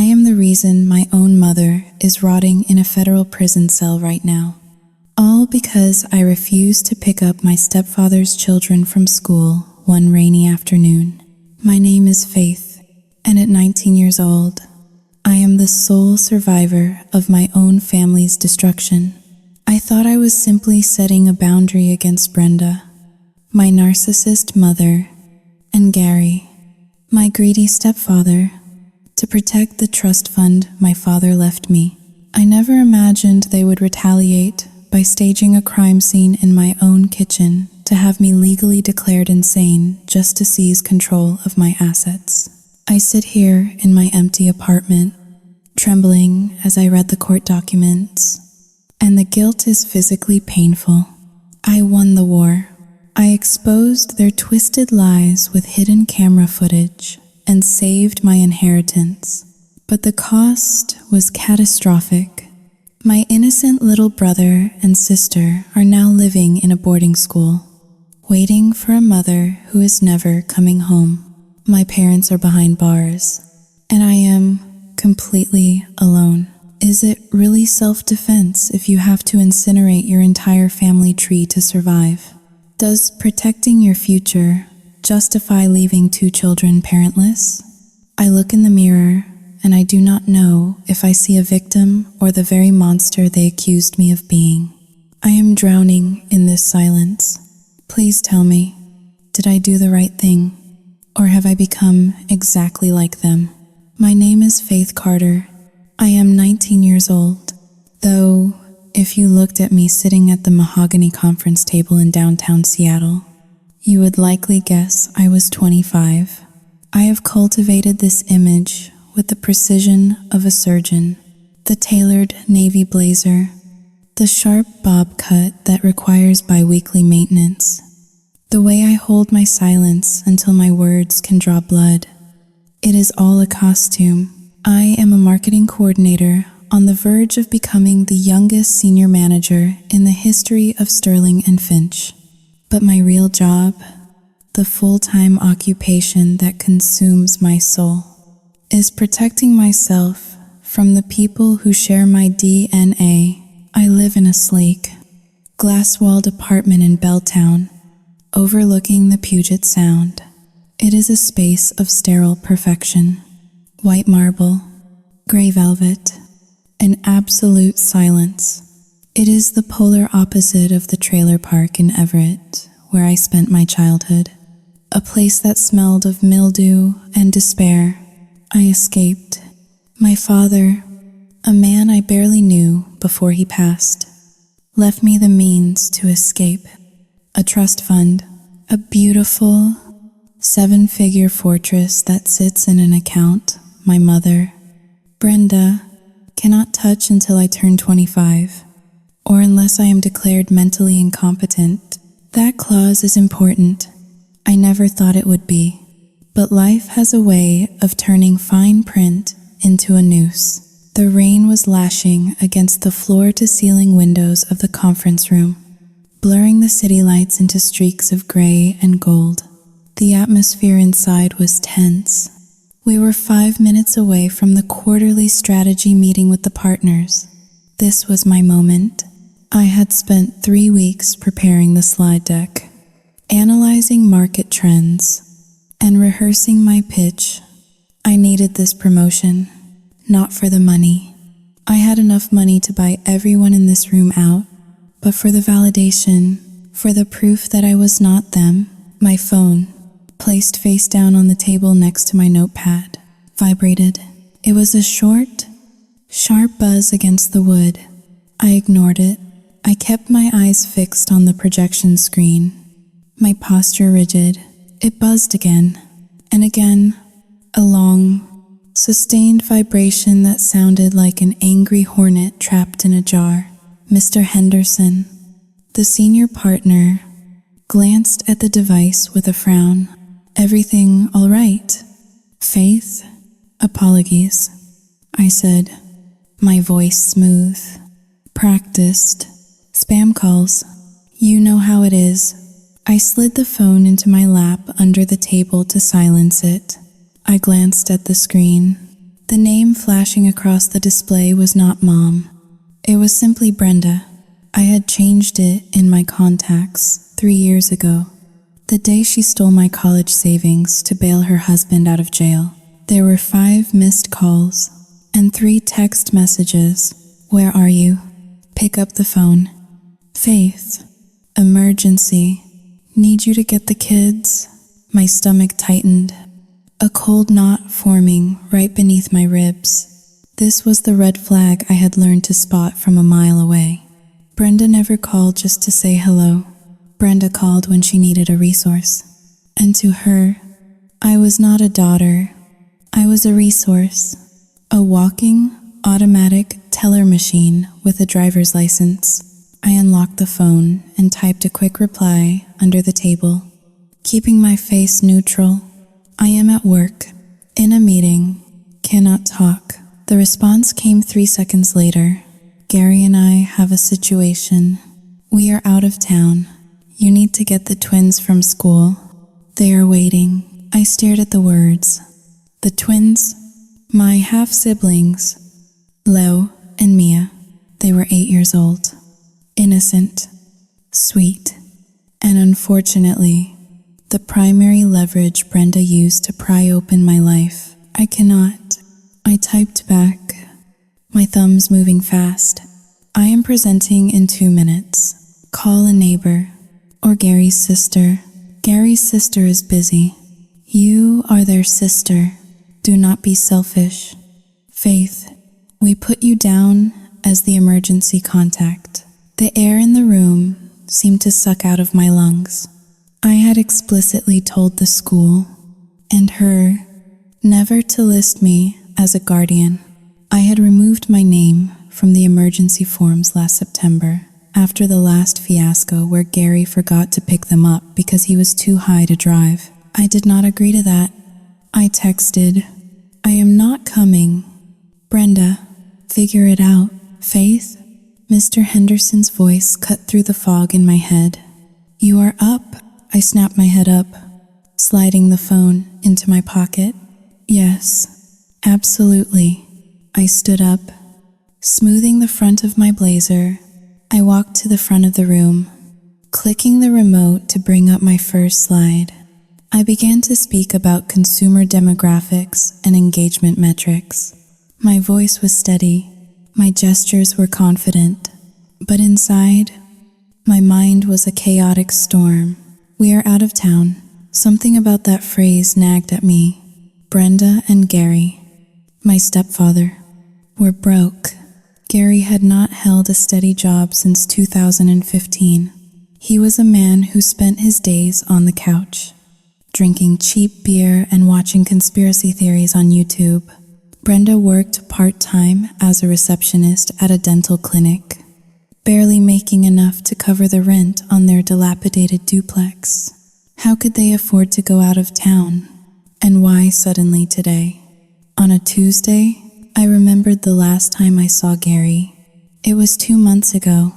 am the reason my own mother is rotting in a federal prison cell right now. All because I refused to pick up my stepfather's children from school one rainy afternoon. My name is Faith, and at 19 years old, I am the sole survivor of my own family's destruction. I thought I was simply setting a boundary against Brenda, my narcissist mother, and Gary, my greedy stepfather, to protect the trust fund my father left me. I never imagined they would retaliate by staging a crime scene in my own kitchen to have me legally declared insane just to seize control of my assets. I sit here in my empty apartment, trembling as I read the court documents, and the guilt is physically painful. I won the war. I exposed their twisted lies with hidden camera footage and saved my inheritance, but the cost was catastrophic. My innocent little brother and sister are now living in a boarding school, waiting for a mother who is never coming home. My parents are behind bars, and I am completely alone. Is it really self-defense if you have to incinerate your entire family tree to survive? Does protecting your future justify leaving 2 children parentless? I look in the mirror, and I do not know if I see a victim or the very monster they accused me of being. I am drowning in this silence. Please tell me, did I do the right thing? Or have I become exactly like them? My name is Faith Carter. I am 19 years old, though if you looked at me sitting at the mahogany conference table in downtown Seattle, you would likely guess I was 25. I have cultivated this image with the precision of a surgeon, the tailored navy blazer, the sharp bob cut that requires bi-weekly maintenance, the way I hold my silence until my words can draw blood. It is all a costume. I am a marketing coordinator on the verge of becoming the youngest senior manager in the history of Sterling and Finch. But my real job, the full-time occupation that consumes my soul, is protecting myself from the people who share my DNA. I live in a sleek, glass-walled apartment in Belltown, overlooking the Puget Sound. It is a space of sterile perfection. White marble, gray velvet, and absolute silence. It is the polar opposite of the trailer park in Everett, where I spent my childhood. A place that smelled of mildew and despair. I escaped. My father, a man I barely knew before he passed, left me the means to escape. A trust fund, a beautiful 7-figure fortress that sits in an account my mother, Brenda, cannot touch until I turn 25, or unless I am declared mentally incompetent. That clause is important. I never thought it would be, but life has a way of turning fine print into a noose. The rain was lashing against the floor-to-ceiling windows of the conference room, blurring the city lights into streaks of gray and gold. The atmosphere inside was tense. We were 5 minutes away from the quarterly strategy meeting with the partners. This was my moment. I had spent 3 weeks preparing the slide deck, analyzing market trends, and rehearsing my pitch. I needed this promotion, not for the money. I had enough money to buy everyone in this room out, but for the validation, for the proof that I was not them. My phone, placed face down on the table next to my notepad, vibrated. It was a short, sharp buzz against the wood. I ignored it. I kept my eyes fixed on the projection screen, my posture rigid. It buzzed again, and again, a long, sustained vibration that sounded like an angry hornet trapped in a jar. Mr. Henderson, the senior partner, glanced at the device with a frown. Everything all right? Faith? Apologies, I said, my voice smooth. Practiced. Spam calls. You know how it is. I slid the phone into my lap under the table to silence it. I glanced at the screen. The name flashing across the display was not Mom. It was simply Brenda. I had changed it in my contacts 3 years ago, the day she stole my college savings to bail her husband out of jail. There were 5 missed calls and 3 text messages. Where are you? Pick up the phone. Faith. Emergency. Need you to get the kids. My stomach tightened, a cold knot forming right beneath my ribs. This was the red flag I had learned to spot from a mile away. Brenda never called just to say hello. Brenda called when she needed a resource. And to her, I was not a daughter. I was a resource. A walking, automatic teller machine with a driver's license. I unlocked the phone and typed a quick reply under the table, keeping my face neutral. I am at work, in a meeting, cannot talk. The response came 3 seconds later. Gary and I have a situation. We are out of town. You need to get the twins from school. They are waiting. I stared at the words. The twins? My half-siblings, Leo and Mia. They were 8 years old. Innocent, sweet, and unfortunately, the primary leverage Brenda used to pry open my life. I cannot. I typed back, my thumbs moving fast. I am presenting in 2 minutes. Call a neighbor or Gary's sister. Gary's sister is busy. You are their sister. Do not be selfish. Faith, we put you down as the emergency contact. The air in the room seemed to suck out of my lungs. I had explicitly told the school and her never to list me as a guardian. I had removed my name from the emergency forms last September after the last fiasco where Gary forgot to pick them up because he was too high to drive. I did not agree to that. I texted, I am not coming. Brenda, figure it out. Faith? Mr. Henderson's voice cut through the fog in my head. You are up? I snapped my head up, sliding the phone into my pocket. Yes, absolutely. I stood up, smoothing the front of my blazer. I walked to the front of the room, clicking the remote to bring up my first slide. I began to speak about consumer demographics and engagement metrics. My voice was steady. My gestures were confident, but inside, my mind was a chaotic storm. We are out of town. Something about that phrase nagged at me. Brenda and Gary, my stepfather, were broke. Gary had not held a steady job since 2015. He was a man who spent his days on the couch, drinking cheap beer and watching conspiracy theories on YouTube. Brenda worked part-time as a receptionist at a dental clinic, barely making enough to cover the rent on their dilapidated duplex. How could they afford to go out of town? And why suddenly today? On a Tuesday, I remembered the last time I saw Gary. It was 2 months ago.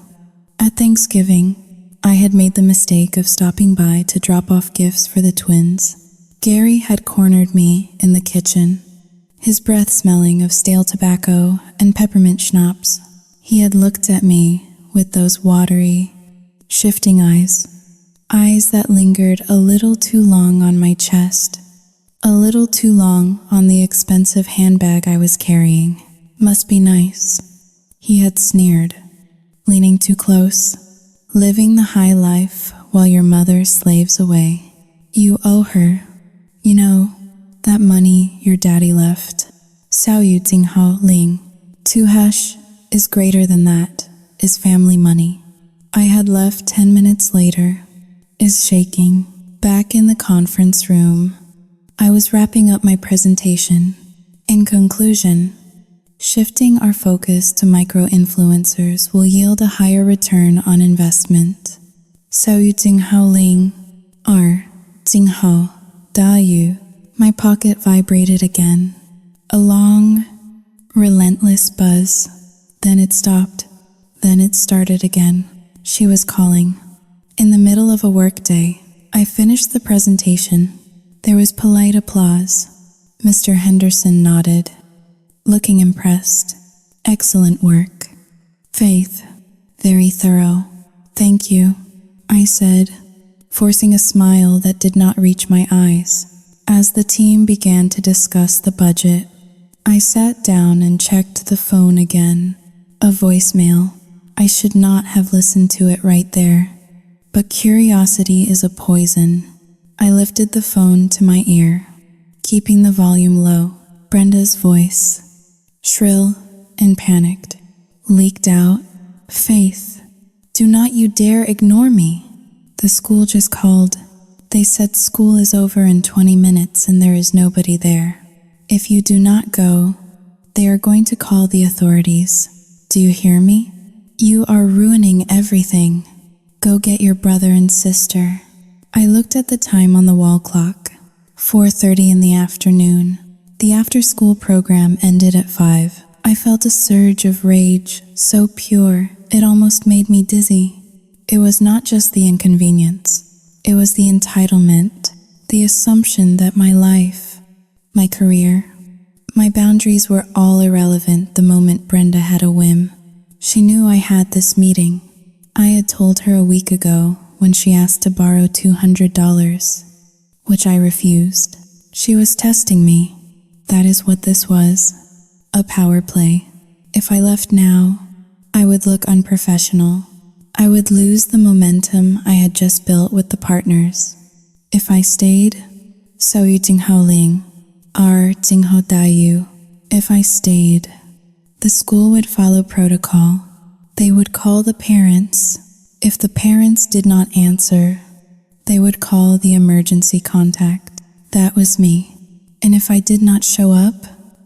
At Thanksgiving, I had made the mistake of stopping by to drop off gifts for the twins. Gary had cornered me in the kitchen, his breath smelling of stale tobacco and peppermint schnapps. He had looked at me with those watery, shifting eyes that lingered a little too long on my chest, a little too long on the expensive handbag I was carrying. Must be nice, he had sneered, leaning too close, living the high life while your mother slaves away. You owe her, you know, that money your daddy left. Sao Yu Ting Hao Ling. Tuhash is greater than that, is family money. I had left 10 minutes later, is shaking. Back in the conference room, I was wrapping up my presentation. In conclusion, shifting our focus to micro-influencers will yield a higher return on investment. Sao Yu Ting Hao Ling. R. Ting Hao. Da Yu. My pocket vibrated again. A long, relentless buzz. Then it stopped. Then it started again. She was calling. In the middle of a workday, I finished the presentation. There was polite applause. Mr. Henderson nodded. looking impressed. Excellent work. Faith, very thorough. Thank you, I said, forcing a smile that did not reach my eyes. As the team began to discuss the budget, I sat down and checked the phone again. A voicemail. I should not have listened to it right there. But curiosity is a poison. I lifted the phone to my ear, keeping the volume low. Brenda's voice, shrill and panicked, leaked out. Faith, do not you dare ignore me. The school just called. They said school is over in 20 minutes and there is nobody there. If you do not go, they are going to call the authorities. Do you hear me? You are ruining everything. Go get your brother and sister. I looked at the time on the wall clock. 4:30 in the afternoon. The after-school program ended at 5. I felt a surge of rage, so pure, it almost made me dizzy. It was not just the inconvenience. It was the entitlement, the assumption that my life, my career, my boundaries were all irrelevant the moment Brenda had a whim. She knew I had this meeting. I had told her a week ago when she asked to borrow $200, which I refused. She was testing me. That is what this was. A power play. If I left now, I would look unprofessional. I would lose the momentum I had just built with the partners. If I stayed, so yu jinghao ling, ar jinghao dayu. If I stayed, the school would follow protocol. They would call the parents. If the parents did not answer, they would call the emergency contact. That was me. And if I did not show up,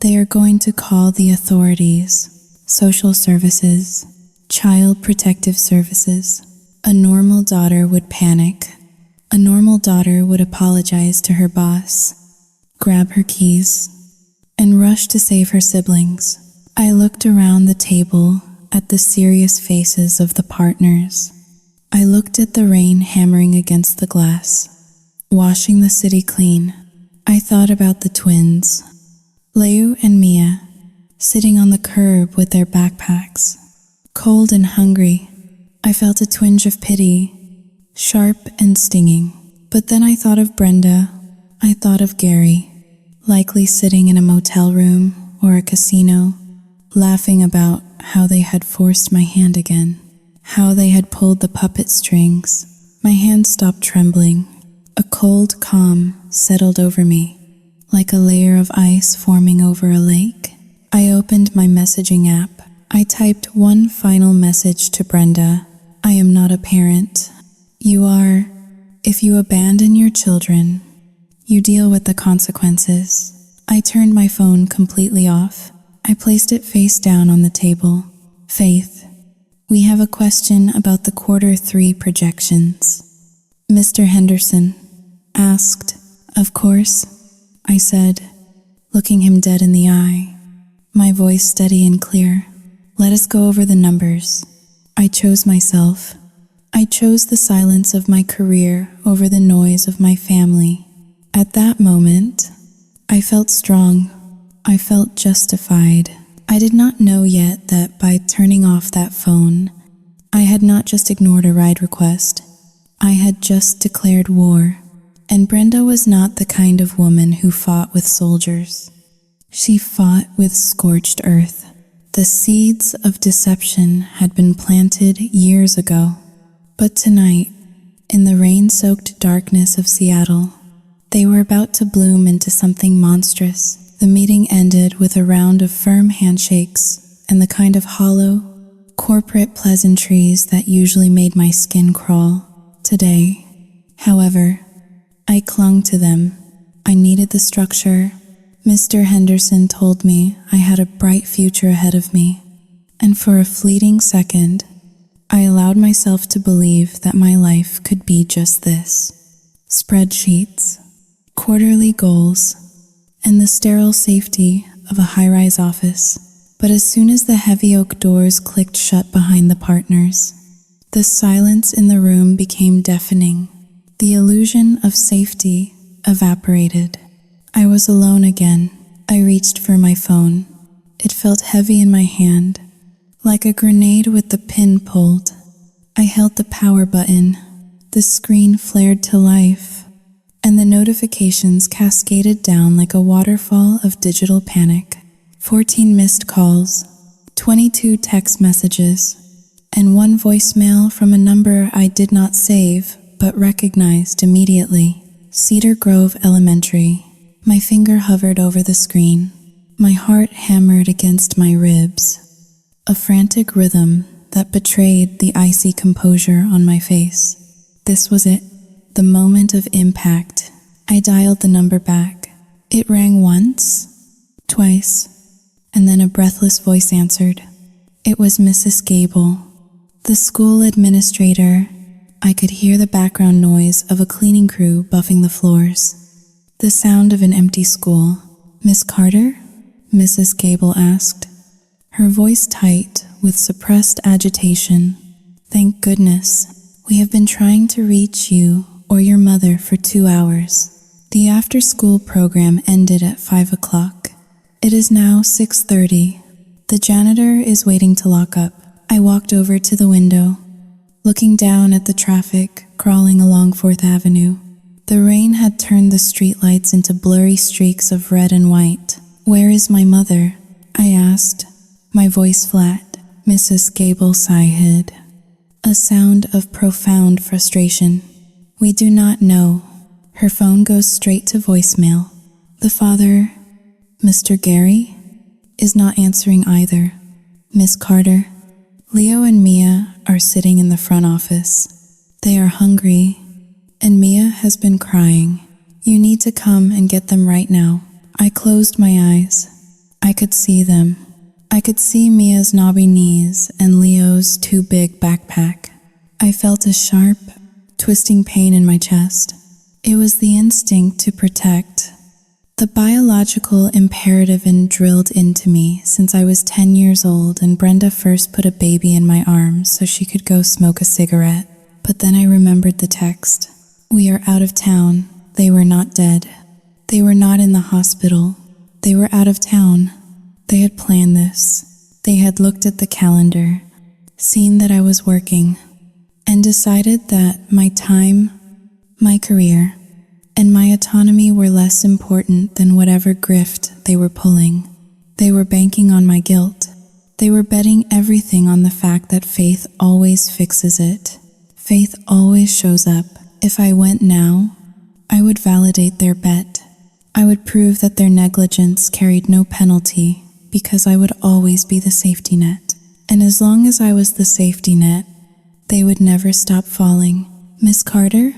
they are going to call the authorities, social services, child protective services. A normal daughter would panic. A normal daughter would apologize to her boss, grab her keys, and rush to save her siblings. I looked around the table at the serious faces of the partners. I looked at the rain hammering against the glass, washing the city clean. I thought about the twins, Leu and Mia, sitting on the curb with their backpacks, cold and hungry. I felt a twinge of pity, sharp and stinging. But then I thought of Brenda. I thought of Gary, likely sitting in a motel room or a casino, laughing about how they had forced my hand again, how they had pulled the puppet strings. My hand stopped trembling. A cold calm settled over me, like a layer of ice forming over a lake. I opened my messaging app. I typed one final message to Brenda. I am not a parent. You are. If you abandon your children, you deal with the consequences. I turned my phone completely off. I placed it face down on the table. Faith, we have a question about the Q3 projections. Mr. Henderson asked. Of course, I said, looking him dead in the eye, my voice steady and clear. Let us go over the numbers. I chose myself. I chose the silence of my career over the noise of my family. At that moment, I felt strong. I felt justified. I did not know yet that by turning off that phone, I had not just ignored a ride request. I had just declared war. And Brenda was not the kind of woman who fought with soldiers. She fought with scorched earth. The seeds of deception had been planted years ago. But tonight, in the rain-soaked darkness of Seattle, they were about to bloom into something monstrous. The meeting ended with a round of firm handshakes and the kind of hollow, corporate pleasantries that usually made my skin crawl. Today, however, I clung to them. I needed the structure. Mr. Henderson told me I had a bright future ahead of me, and for a fleeting second, I allowed myself to believe that my life could be just this. Spreadsheets, quarterly goals, and the sterile safety of a high-rise office. But as soon as the heavy oak doors clicked shut behind the partners, the silence in the room became deafening. The illusion of safety evaporated. I was alone again. I reached for my phone. It felt heavy in my hand, like a grenade with the pin pulled. I held the power button. The screen flared to life, and the notifications cascaded down like a waterfall of digital panic. 14 missed calls, 22 text messages, and one voicemail from a number I did not save but recognized immediately. Cedar Grove Elementary. My finger hovered over the screen. My heart hammered against my ribs, a frantic rhythm that betrayed the icy composure on my face. This was it, the moment of impact. I dialed the number back. It rang once, twice, and then a breathless voice answered. It was Mrs. Gable, the school administrator. I could hear the background noise of a cleaning crew buffing the floors. The sound of an empty school. "Miss Carter?" Mrs. Gable asked, her voice tight with suppressed agitation. "Thank goodness. We have been trying to reach you or your mother for 2 hours. The after-school program ended at 5 o'clock. It is now 6:30. The janitor is waiting to lock up." I walked over to the window, looking down at the traffic crawling along 4th Avenue. The rain had turned the streetlights into blurry streaks of red and white. "Where is my mother?" I asked, my voice flat. Mrs. Gable sighed, a sound of profound frustration. "We do not know." Her phone goes straight to voicemail. The father, Mr. Gary, is not answering either. "Miss Carter." Leo and Mia are sitting in the front office. They are hungry, and Mia has been crying. "You need to come and get them right now." I closed my eyes. I could see them. I could see Mia's knobby knees and Leo's too big backpack. I felt a sharp, twisting pain in my chest. It was the instinct to protect, the biological imperative drilled into me since I was 10 years old and Brenda first put a baby in my arms so she could go smoke a cigarette. But then I remembered the text. "We are out of town." They were not dead. They were not in the hospital. They were out of town. They had planned this. They had looked at the calendar, seen that I was working, and decided that my time, my career, and my autonomy were less important than whatever grift they were pulling. They were banking on my guilt. They were betting everything on the fact that faith always fixes it. Faith always shows up. If I went now, I would validate their bet. I would prove that their negligence carried no penalty because I would always be the safety net. And as long as I was the safety net, they would never stop falling. "Miss Carter?"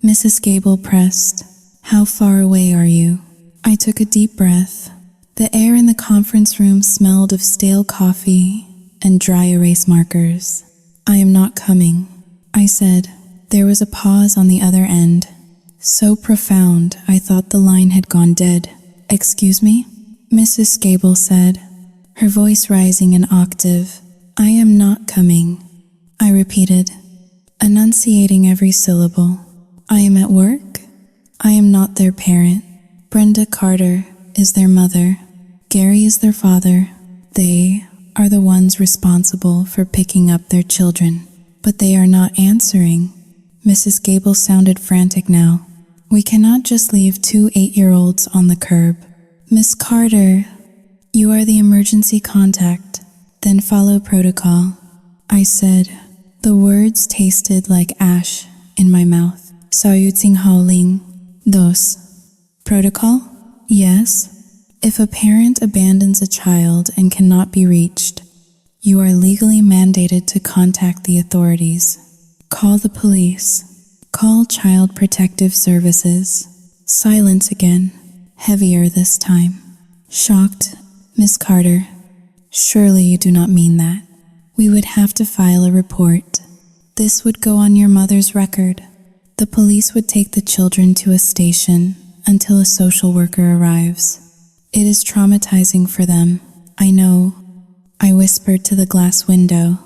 Mrs. Gable pressed. "How far away are you?" I took a deep breath. The air in the conference room smelled of stale coffee and dry erase markers. "I am not coming," I said. There was a pause on the other end, so profound I thought the line had gone dead. "Excuse me?" Mrs. Gable said, her voice rising an octave. "I am not coming," I repeated, enunciating every syllable. "I am at work. I am not their parent. Brenda Carter is their mother. Gary is their father. They are the ones responsible for picking up their children. But they are not answering." Mrs. Gable sounded frantic now. "We cannot just leave 2 8-year-olds on the curb." "Miss Carter, you are the emergency contact, then follow protocol," I said. The words tasted like ash in my mouth. "Sayuting Haoling. Dos. Protocol? Yes. If a parent abandons a child and cannot be reached, you are legally mandated to contact the authorities. Call the police. Call Child Protective Services." Silence again, heavier this time. "Shocked, Miss Carter. Surely you do not mean that. We would have to file a report. This would go on your mother's record. The police would take the children to a station until a social worker arrives. It is traumatizing for them. I know." I whispered to the glass window.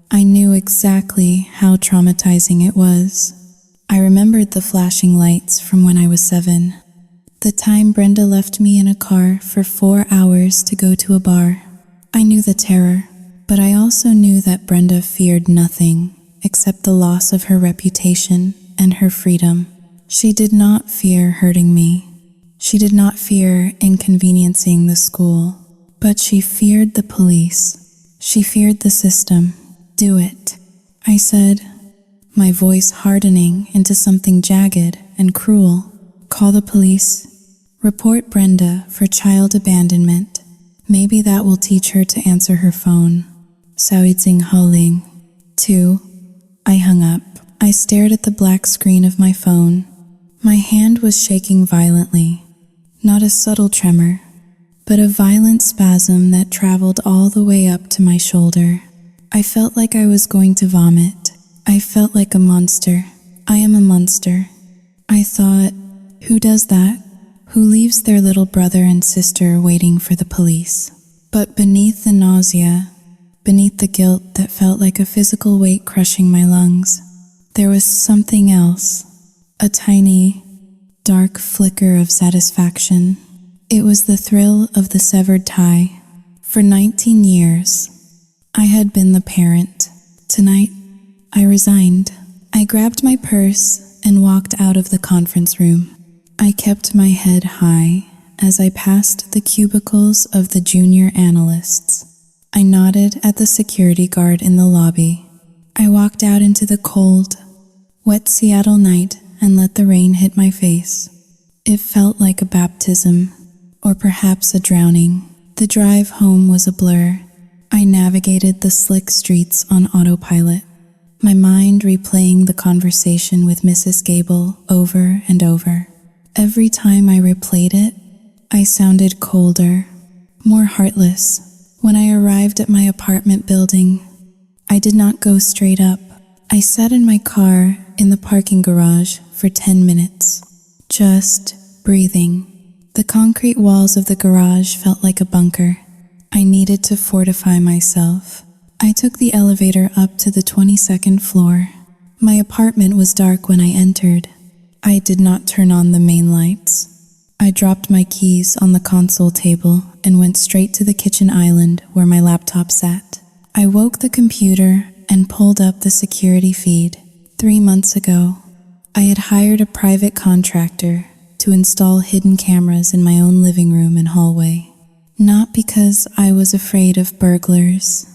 I knew exactly how traumatizing it was. I remembered the flashing lights from when I was 7. The time Brenda left me in a car for 4 hours to go to a bar. the terror, but I also knew that Brenda feared nothing except the loss of her reputation and her freedom. She did not fear hurting me. She did not fear inconveniencing the school, but she feared the police. She feared the system. Do it, I said, my voice hardening into something jagged and cruel. Call the police. Report Brenda for child abandonment. Maybe that will teach her to answer her phone. Saoitzing Haoling. 2. I hung up. I stared at the black screen of my phone. My hand was shaking violently. Not a subtle tremor, but a violent spasm that traveled all the way up to my shoulder. I felt like I was going to vomit. I felt like a monster. I am a monster. I thought, who does that? Who leaves their little brother and sister waiting for the police? But beneath the nausea, beneath the guilt that felt like a physical weight crushing my lungs, there was something else. A tiny, dark flicker of satisfaction. It was the thrill of the severed tie. For 19 years, I had been the parent. Tonight, I resigned. I grabbed my purse and walked out of the conference room. I kept my head high as I passed the cubicles of the junior analysts. I nodded at the security guard in the lobby. I walked out into the cold, wet Seattle night and let the rain hit my face. It felt like a baptism, or perhaps a drowning. The drive home was a blur. I navigated the slick streets on autopilot, my mind replaying the conversation with Mrs. Gable over and over. Every time I replayed it, I sounded colder, more heartless. When I arrived at my apartment building, I did not go straight up. I sat in my car in the parking garage for 10 minutes, just breathing. The concrete walls of the garage felt like a bunker. I needed to fortify myself. I took the elevator up to the 22nd floor. My apartment was dark when I entered. I did not turn on the main lights. I dropped my keys on the console table and went straight to the kitchen island where my laptop sat. I woke the computer and pulled up the security feed. 3 months ago, I had hired a private contractor to install hidden cameras in my own living room and hallway. Not because I was afraid of burglars,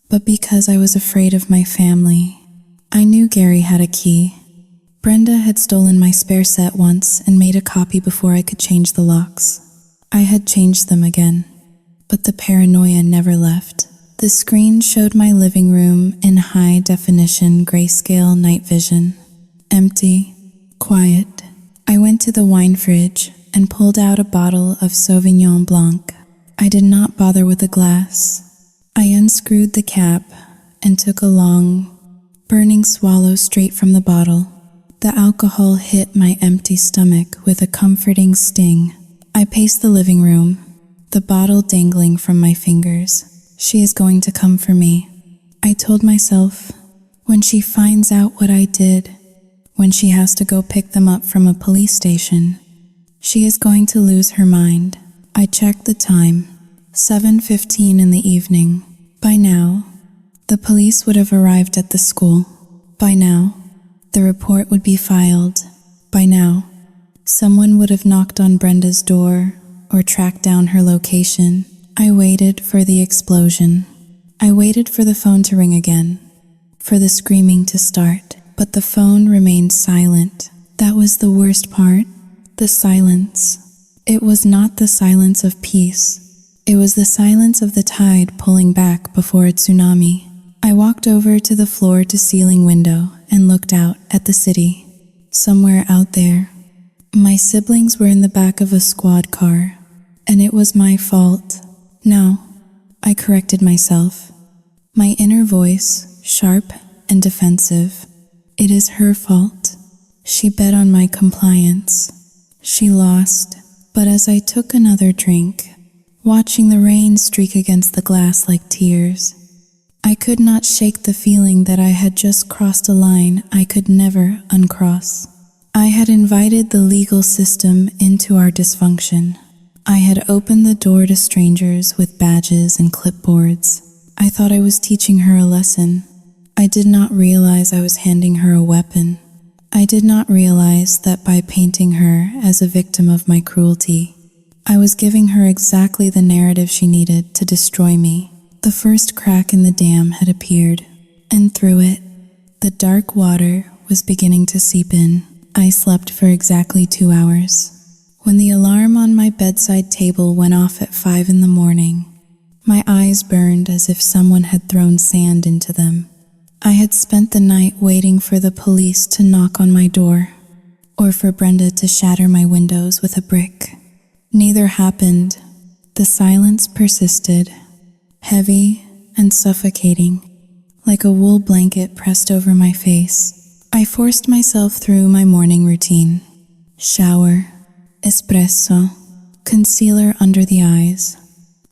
but because I was afraid of my family. I knew Gary had a key. Brenda had stolen my spare set once and made a copy before I could change the locks. I had changed them again, but the paranoia never left. The screen showed my living room in high-definition grayscale night vision. Empty, quiet. I went to the wine fridge and pulled out a bottle of Sauvignon Blanc. I did not bother with a glass. I unscrewed the cap and took a long, burning swallow straight from the bottle. The alcohol hit my empty stomach with a comforting sting. I paced the living room, the bottle dangling from my fingers. She is going to come for me. I told myself, when she finds out what I did, when she has to go pick them up from a police station, she is going to lose her mind. I checked the time, 7:15 in the evening. By now, the police would have arrived at the school. By now, the report would be filed. By now, someone would have knocked on Brenda's door or tracked down her location. I waited for the explosion. I waited for the phone to ring again, for the screaming to start, but the phone remained silent. That was the worst part, the silence. It was not the silence of peace. It was the silence of the tide pulling back before a tsunami. I walked over to the floor-to-ceiling window and looked out at the city. Somewhere out there, my siblings were in the back of a squad car, and it was my fault. No, I corrected myself. My inner voice, sharp and defensive. It is her fault. She bet on my compliance. She lost, but as I took another drink, watching the rain streak against the glass like tears, I could not shake the feeling that I had just crossed a line I could never uncross. I had invited the legal system into our dysfunction. I had opened the door to strangers with badges and clipboards. I thought I was teaching her a lesson. I did not realize I was handing her a weapon. I did not realize that by painting her as a victim of my cruelty, I was giving her exactly the narrative she needed to destroy me. The first crack in the dam had appeared, and through it, the dark water was beginning to seep in. I slept for exactly 2 hours. When the alarm on my bedside table went off at 5 in the morning, my eyes burned as if someone had thrown sand into them. I had spent the night waiting for the police to knock on my door, or for Brenda to shatter my windows with a brick. Neither happened. The silence persisted, heavy and suffocating, like a wool blanket pressed over my face. I forced myself through my morning routine. Shower, espresso, concealer under the eyes.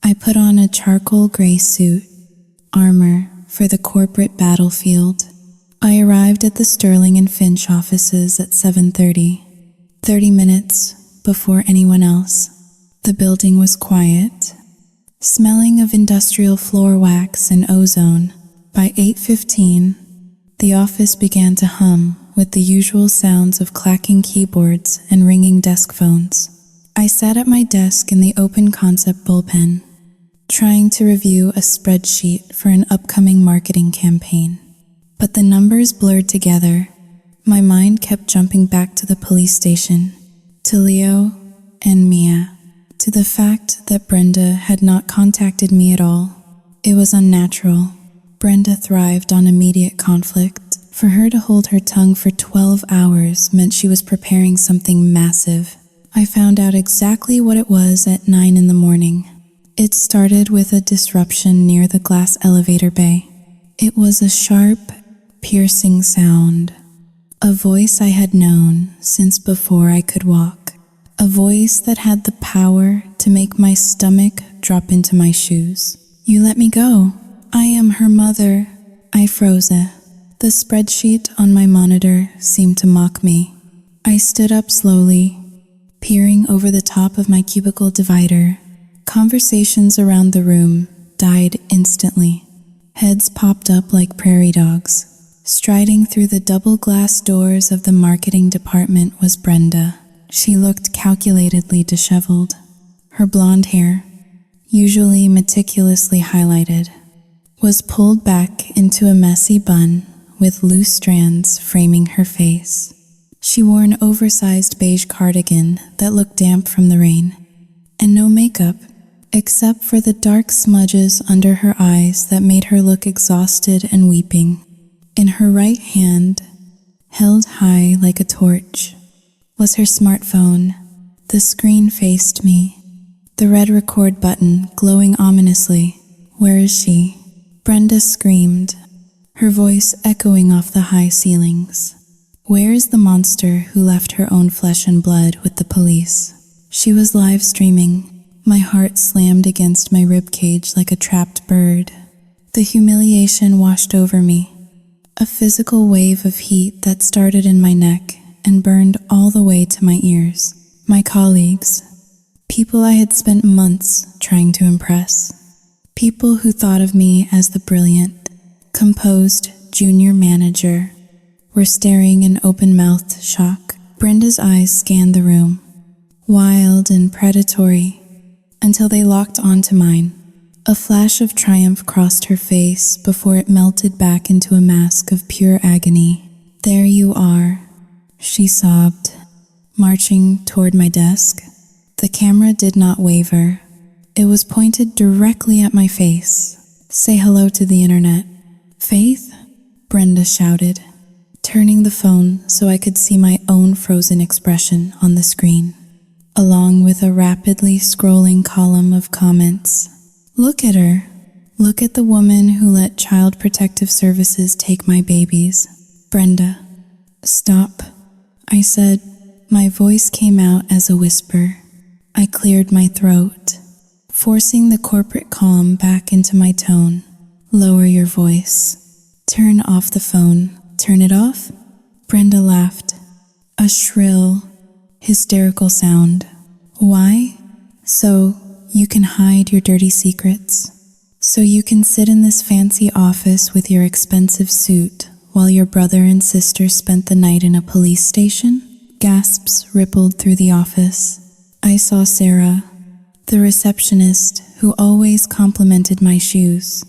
I put on a charcoal gray suit, armor for the corporate battlefield. I arrived at the Sterling and Finch offices at 7:30, 30 minutes before anyone else. The building was quiet, smelling of industrial floor wax and ozone. By 8:15, the office began to hum with the usual sounds of clacking keyboards and ringing desk phones. I sat at my desk in the open concept bullpen, trying to review a spreadsheet for an upcoming marketing campaign. But the numbers blurred together. My mind kept jumping back to the police station, to Leo and Mia, to the fact that Brenda had not contacted me at all. It was unnatural. Brenda thrived on immediate conflict. For her to hold her tongue for 12 hours meant she was preparing something massive. I found out exactly what it was at 9 in the morning. It started with a disruption near the glass elevator bay. It was a sharp, piercing sound. A voice I had known since before I could walk. A voice that had the power to make my stomach drop into my shoes. "You let me go. I am her mother." I froze. The spreadsheet on my monitor seemed to mock me. I stood up slowly, peering over the top of my cubicle divider. Conversations around the room died instantly. Heads popped up like prairie dogs. Striding through the double glass doors of the marketing department was Brenda. She looked calculatedly disheveled. Her blonde hair, usually meticulously highlighted, was pulled back into a messy bun with loose strands framing her face. She wore an oversized beige cardigan that looked damp from the rain, and no makeup, except for the dark smudges under her eyes that made her look exhausted and weeping. In her right hand, held high like a torch, was her smartphone. The screen faced me, the red record button glowing ominously. "Where is she?" Brenda screamed, her voice echoing off the high ceilings. "Where is the monster who left her own flesh and blood with the police?" She was live streaming. My heart slammed against my ribcage like a trapped bird. The humiliation washed over me, a physical wave of heat that started in my neck and burned all the way to my ears. My colleagues, people I had spent months trying to impress, people who thought of me as the brilliant, composed junior manager, were staring in open-mouthed shock. Brenda's eyes scanned the room, wild and predatory, until they locked onto mine. A flash of triumph crossed her face before it melted back into a mask of pure agony. "There you are," she sobbed, marching toward my desk. The camera did not waver. It was pointed directly at my face. "Say hello to the internet." "Faith?" Brenda shouted, turning the phone so I could see my own frozen expression on the screen, along with a rapidly scrolling column of comments. "Look at her. Look at the woman who let Child Protective Services take my babies." "Brenda, stop," I said. My voice came out as a whisper. I cleared my throat, forcing the corporate calm back into my tone. "Lower your voice. Turn off the phone." "Turn it off?" Brenda laughed, a shrill, hysterical sound. "Why?" So you can hide your dirty secrets. So you can sit in this fancy office with your expensive suit while your brother and sister spent the night in a police station? Gasps rippled through the office. I saw Sarah, the receptionist who always complimented my shoes,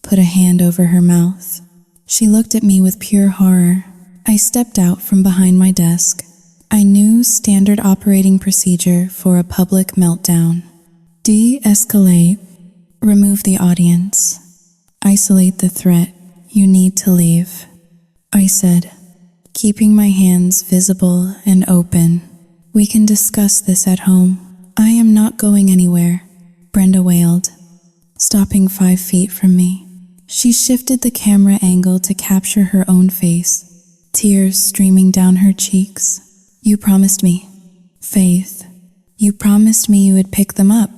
put a hand over her mouth. She looked at me with pure horror. I stepped out from behind my desk. I knew standard operating procedure for a public meltdown. De-escalate. Remove the audience. Isolate the threat. You need to leave, I said, keeping my hands visible and open. We can discuss this at home. I am not going anywhere, Brenda wailed, stopping 5 feet from me. She shifted the camera angle to capture her own face, tears streaming down her cheeks. You promised me, Faith. You promised me you would pick them up.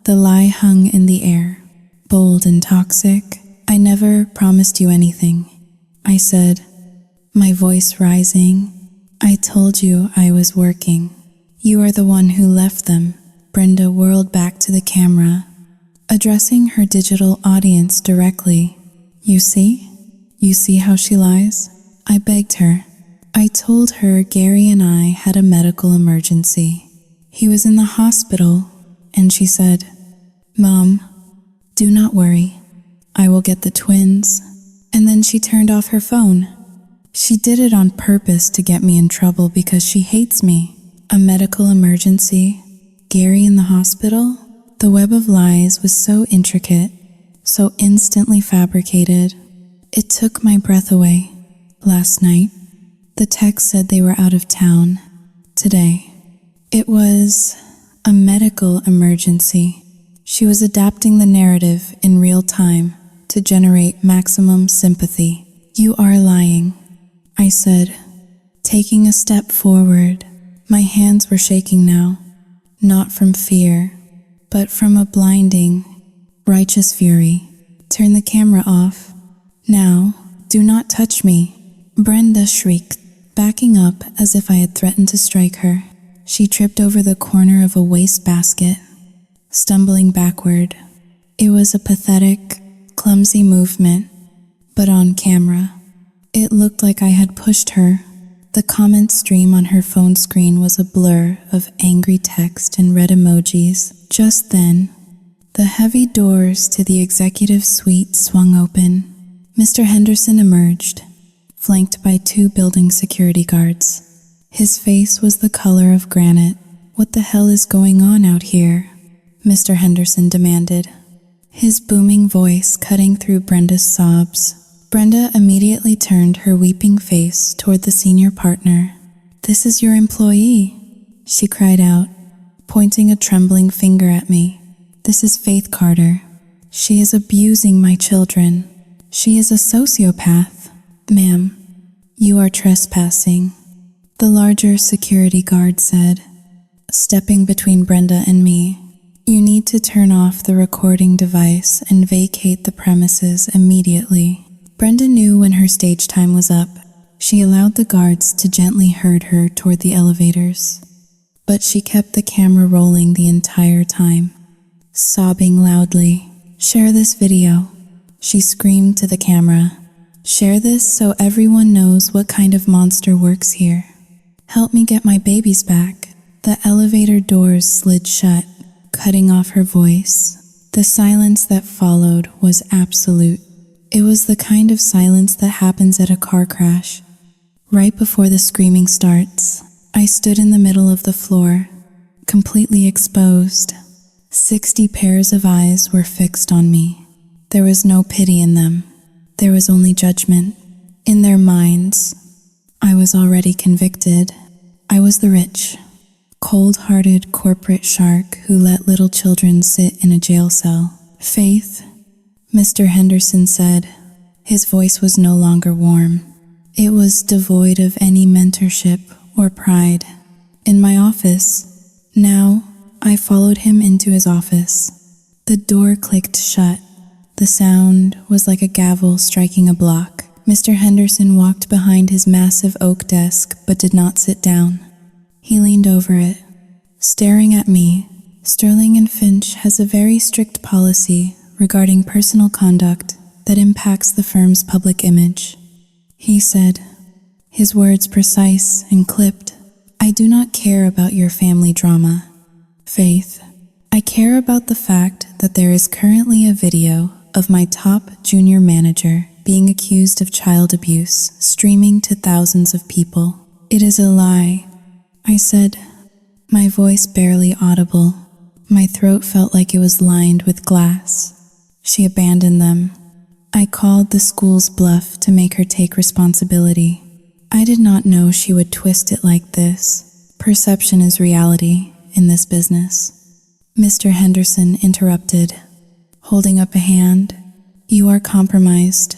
The lie hung in the air, bold and toxic. I never promised you anything, I said, my voice rising. I told you I was working. You are the one who left them. Brenda whirled back to the camera, addressing her digital audience directly. You see how she lies? I begged her. I told her Gary and I had a medical emergency. He was in the hospital, and she said, Mom, do not worry. I will get the twins. And then she turned off her phone. She did it on purpose to get me in trouble because she hates me. A medical emergency, Gary in the hospital. The web of lies was so intricate, so instantly fabricated. It took my breath away. Last night, the text said they were out of town. Today, it was a medical emergency. She was adapting the narrative in real time to generate maximum sympathy. You are lying, I said, taking a step forward. My hands were shaking now, not from fear, but from a blinding, righteous fury. Turn the camera off. Now, do not touch me, Brenda shrieked, backing up as if I had threatened to strike her. She tripped over the corner of a wastebasket, stumbling backward. It was a pathetic, clumsy movement, but on camera, it looked like I had pushed her. The comment stream on her phone screen was a blur of angry text and red emojis. Just then, the heavy doors to the executive suite swung open. Mr. Henderson emerged, flanked by 2 building security guards. His face was the color of granite. What the hell is going on out here? Mr. Henderson demanded, his booming voice cutting through Brenda's sobs. Brenda immediately turned her weeping face toward the senior partner. This is your employee, she cried out, pointing a trembling finger at me. This is Faith Carter. She is abusing my children. She is a sociopath. Ma'am, you are trespassing, the larger security guard said, stepping between Brenda and me. You need to turn off the recording device and vacate the premises immediately. Brenda knew when her stage time was up. She allowed the guards to gently herd her toward the elevators, but she kept the camera rolling the entire time, sobbing loudly. Share this video, she screamed to the camera. Share this so everyone knows what kind of monster works here. Help me get my babies back. The elevator doors slid shut, cutting off her voice. The silence that followed was absolute. It was the kind of silence that happens at a car crash, right before the screaming starts. I stood in the middle of the floor, completely exposed. 60 pairs of eyes were fixed on me. There was no pity in them. There was only judgment. In their minds, I was already convicted. I was the rich, cold-hearted corporate shark who let little children sit in a jail cell. Faith, Mr. Henderson said. His voice was no longer warm. It was devoid of any mentorship or pride. In my office, now, I followed him into his office. The door clicked shut. The sound was like a gavel striking a block. Mr. Henderson walked behind his massive oak desk but did not sit down. He leaned over it, staring at me Sterling and Finch has a very strict policy regarding personal conduct that impacts the firm's public image. He said, his words precise and clipped, "I do not care about your family drama, Faith. I care about the fact that there is currently a video of my top junior manager being accused of child abuse streaming to thousands of people. It is a lie," I said, my voice barely audible. My throat felt like it was lined with glass. She abandoned them. I called the school's bluff to make her take responsibility. I did not know she would twist it like this. Perception is reality in this business. Mr. Henderson interrupted, holding up a hand. "You are compromised.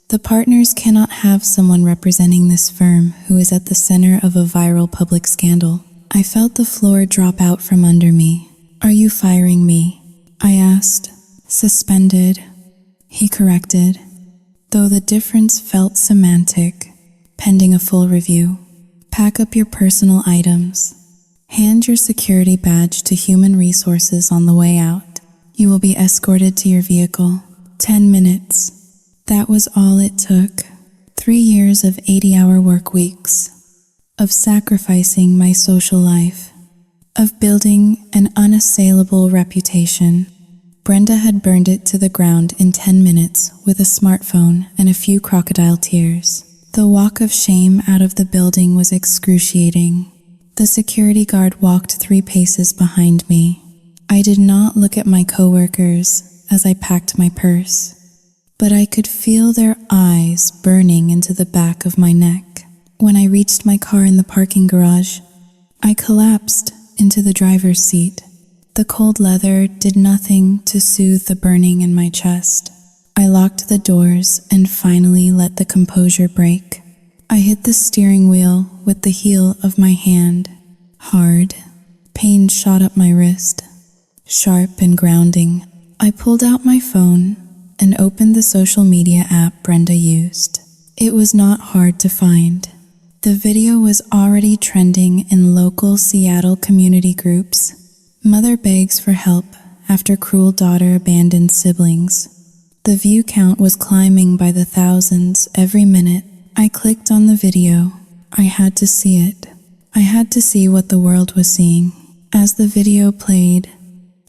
The partners cannot have someone representing this firm who is at the center of a viral public scandal." I felt the floor drop out from under me. "Are you firing me?" I asked. "Suspended," he corrected, though the difference felt semantic. "Pending a full review. Pack up your personal items. Hand your security badge to Human Resources on the way out. You will be escorted to your vehicle. 10 minutes. That was all it took. 3 years of 80-hour work weeks. Of sacrificing my social life. Of building an unassailable reputation. Brenda had burned it to the ground in 10 minutes with a smartphone and a few crocodile tears. The walk of shame out of the building was excruciating. The security guard walked 3 paces behind me. I did not look at my coworkers as I packed my purse, but I could feel their eyes burning into the back of my neck. When I reached my car in the parking garage, I collapsed into the driver's seat. The cold leather did nothing to soothe the burning in my chest. I locked the doors and finally let the composure break. I hit the steering wheel with the heel of my hand, hard. Pain shot up my wrist, sharp and grounding. I pulled out my phone and opened the social media app Brenda used. It was not hard to find. The video was already trending in local Seattle community groups. Mother begs for help after cruel daughter abandons siblings. The view count was climbing by the thousands every minute. I clicked on the video. I had to see it. I had to see what the world was seeing. As the video played,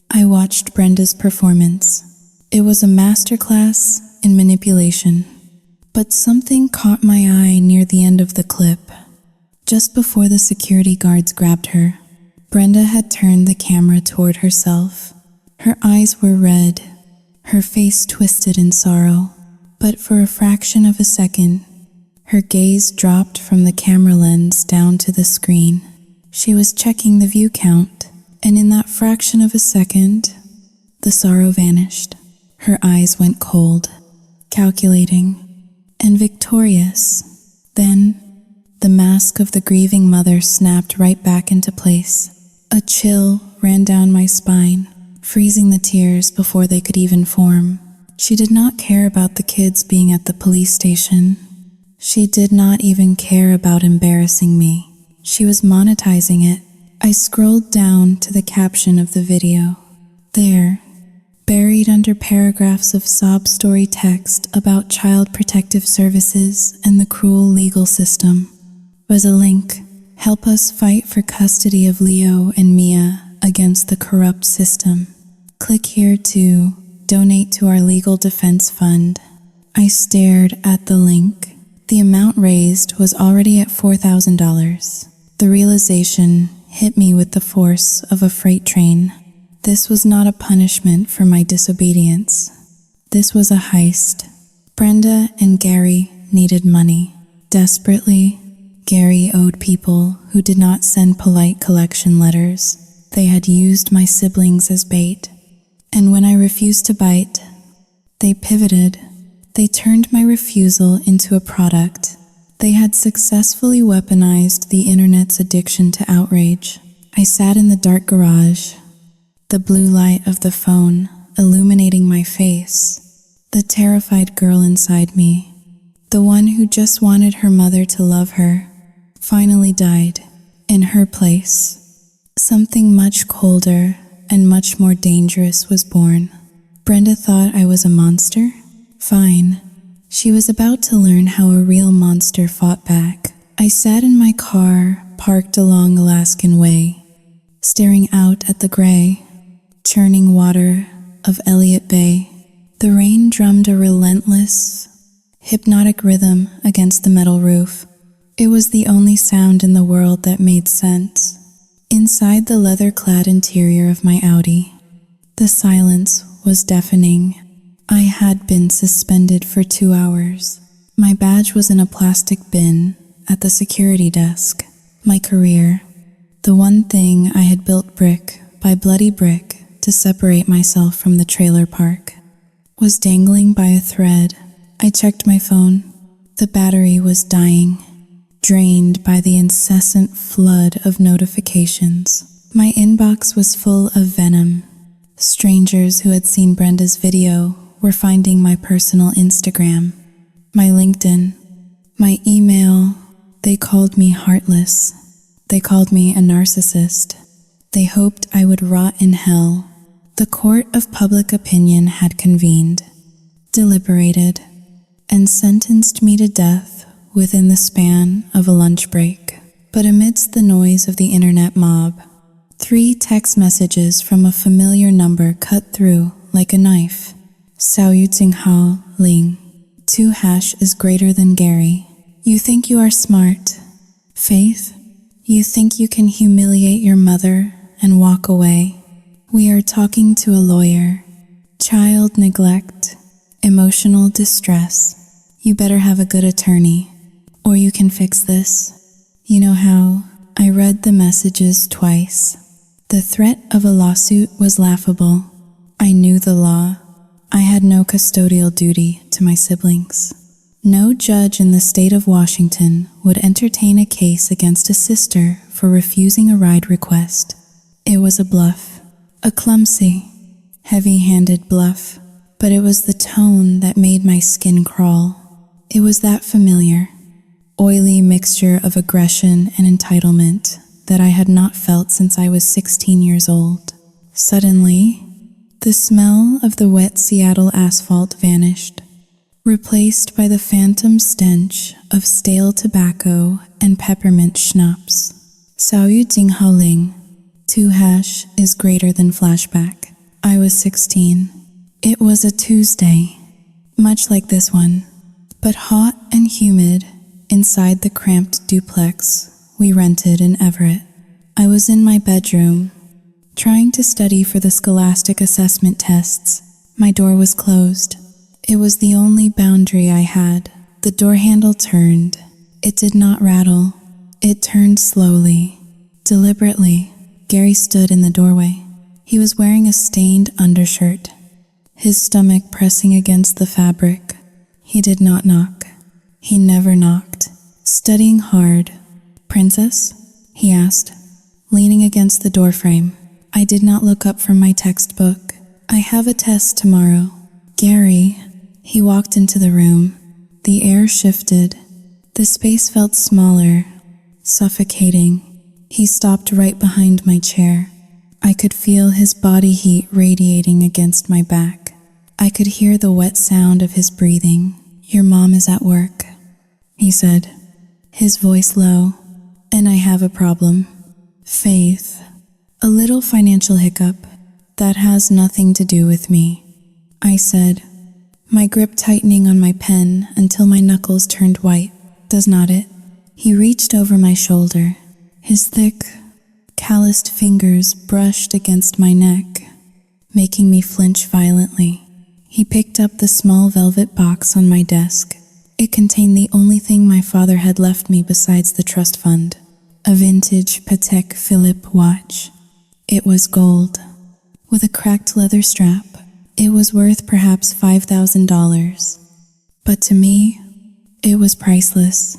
I watched Brenda's performance. It was a masterclass in manipulation. But something caught my eye near the end of the clip. Just before the security guards grabbed her, Brenda had turned the camera toward herself. Her eyes were red, her face twisted in sorrow, but for a fraction of a second, her gaze dropped from the camera lens down to the screen. She was checking the view count, and in that fraction of a second, the sorrow vanished. Her eyes went cold, calculating, and victorious. Then, the mask of the grieving mother snapped right back into place. A chill ran down my spine, freezing the tears before they could even form. She did not care about the kids being at the police station. She did not even care about embarrassing me. She was monetizing it. I scrolled down to the caption of the video. There, buried under paragraphs of sob story text about child protective services and the cruel legal system, was a link. Help us fight for custody of Leo and Mia against the corrupt system. Click here to donate to our legal defense fund. I stared at the link. The amount raised was already at $4,000. The realization hit me with the force of a freight train. This was not a punishment for my disobedience. This was a heist. Brenda and Gary needed money. Desperately, Gary owed people who did not send polite collection letters. They had used my siblings as bait. And when I refused to bite, they pivoted. They turned my refusal into a product. They had successfully weaponized the internet's addiction to outrage. I sat in the dark garage, the blue light of the phone illuminating my face. The terrified girl inside me, the one who just wanted her mother to love her, finally died in her place. Something much colder and much more dangerous was born. Brenda thought I was a monster? Fine. She was about to learn how a real monster fought back. I sat in my car, parked along Alaskan Way, staring out at the gray, churning water of Elliott Bay. The rain drummed a relentless, hypnotic rhythm against the metal roof. It was the only sound in the world that made sense. Inside the leather-clad interior of my Audi, the silence was deafening. I had been suspended for 2 hours. My badge was in a plastic bin at the security desk. My career, the one thing I had built brick by bloody brick to separate myself from the trailer park, was dangling by a thread. I checked my phone. The battery was dying, drained by the incessant flood of notifications. My inbox was full of venom. Strangers who had seen Brenda's video were finding my personal Instagram, my LinkedIn, my email. They called me heartless. They called me a narcissist. They hoped I would rot in hell. The court of public opinion had convened, deliberated, and sentenced me to death within the span of a lunch break. But amidst the noise of the internet mob, 3 text messages from a familiar number cut through like a knife. Sao Yu Ting Hao Ling. 2 hash is greater than Gary. You think you are smart. Faith, you think you can humiliate your mother and walk away. We are talking to a lawyer. Child neglect, emotional distress. You better have a good attorney, or you can fix this. You know how? I read the messages twice. The threat of a lawsuit was laughable. I knew the law. I had no custodial duty to my siblings. No judge in the state of Washington would entertain a case against a sister for refusing a ride request. It was a bluff, a clumsy, heavy-handed bluff, but it was the tone that made my skin crawl. It was that familiar, oily mixture of aggression and entitlement that I had not felt since I was 16 years old. Suddenly, the smell of the wet Seattle asphalt vanished, replaced by the phantom stench of stale tobacco and peppermint schnapps. Sao Yu Ting Hao Ling. 2 hash is greater than flashback. I was 16. It was a Tuesday, much like this one, but hot and humid inside the cramped duplex we rented in Everett. I was in my bedroom, trying to study for the scholastic assessment tests. My door was closed. It was the only boundary I had. The door handle turned. It did not rattle. It turned slowly, deliberately. Gary stood in the doorway. He was wearing a stained undershirt, his stomach pressing against the fabric. He did not knock. He never knocked. Studying hard. "Princess?" he asked, leaning against the doorframe. I did not look up from my textbook. "I have a test tomorrow." "Gary." He walked into the room. The air shifted. The space felt smaller, suffocating. He stopped right behind my chair. I could feel his body heat radiating against my back. I could hear the wet sound of his breathing. "Your mom is at work," he said, his voice low. "And I have a problem. Faith. A little financial hiccup. That has nothing to do with me," I said, my grip tightening on my pen until my knuckles turned white. "Does not it?" He reached over my shoulder. His thick, calloused fingers brushed against my neck, making me flinch violently. He picked up the small velvet box on my desk. It contained the only thing my father had left me besides the trust fund, a vintage Patek Philippe watch. It was gold, with a cracked leather strap. It was worth perhaps $5,000. But to me, it was priceless.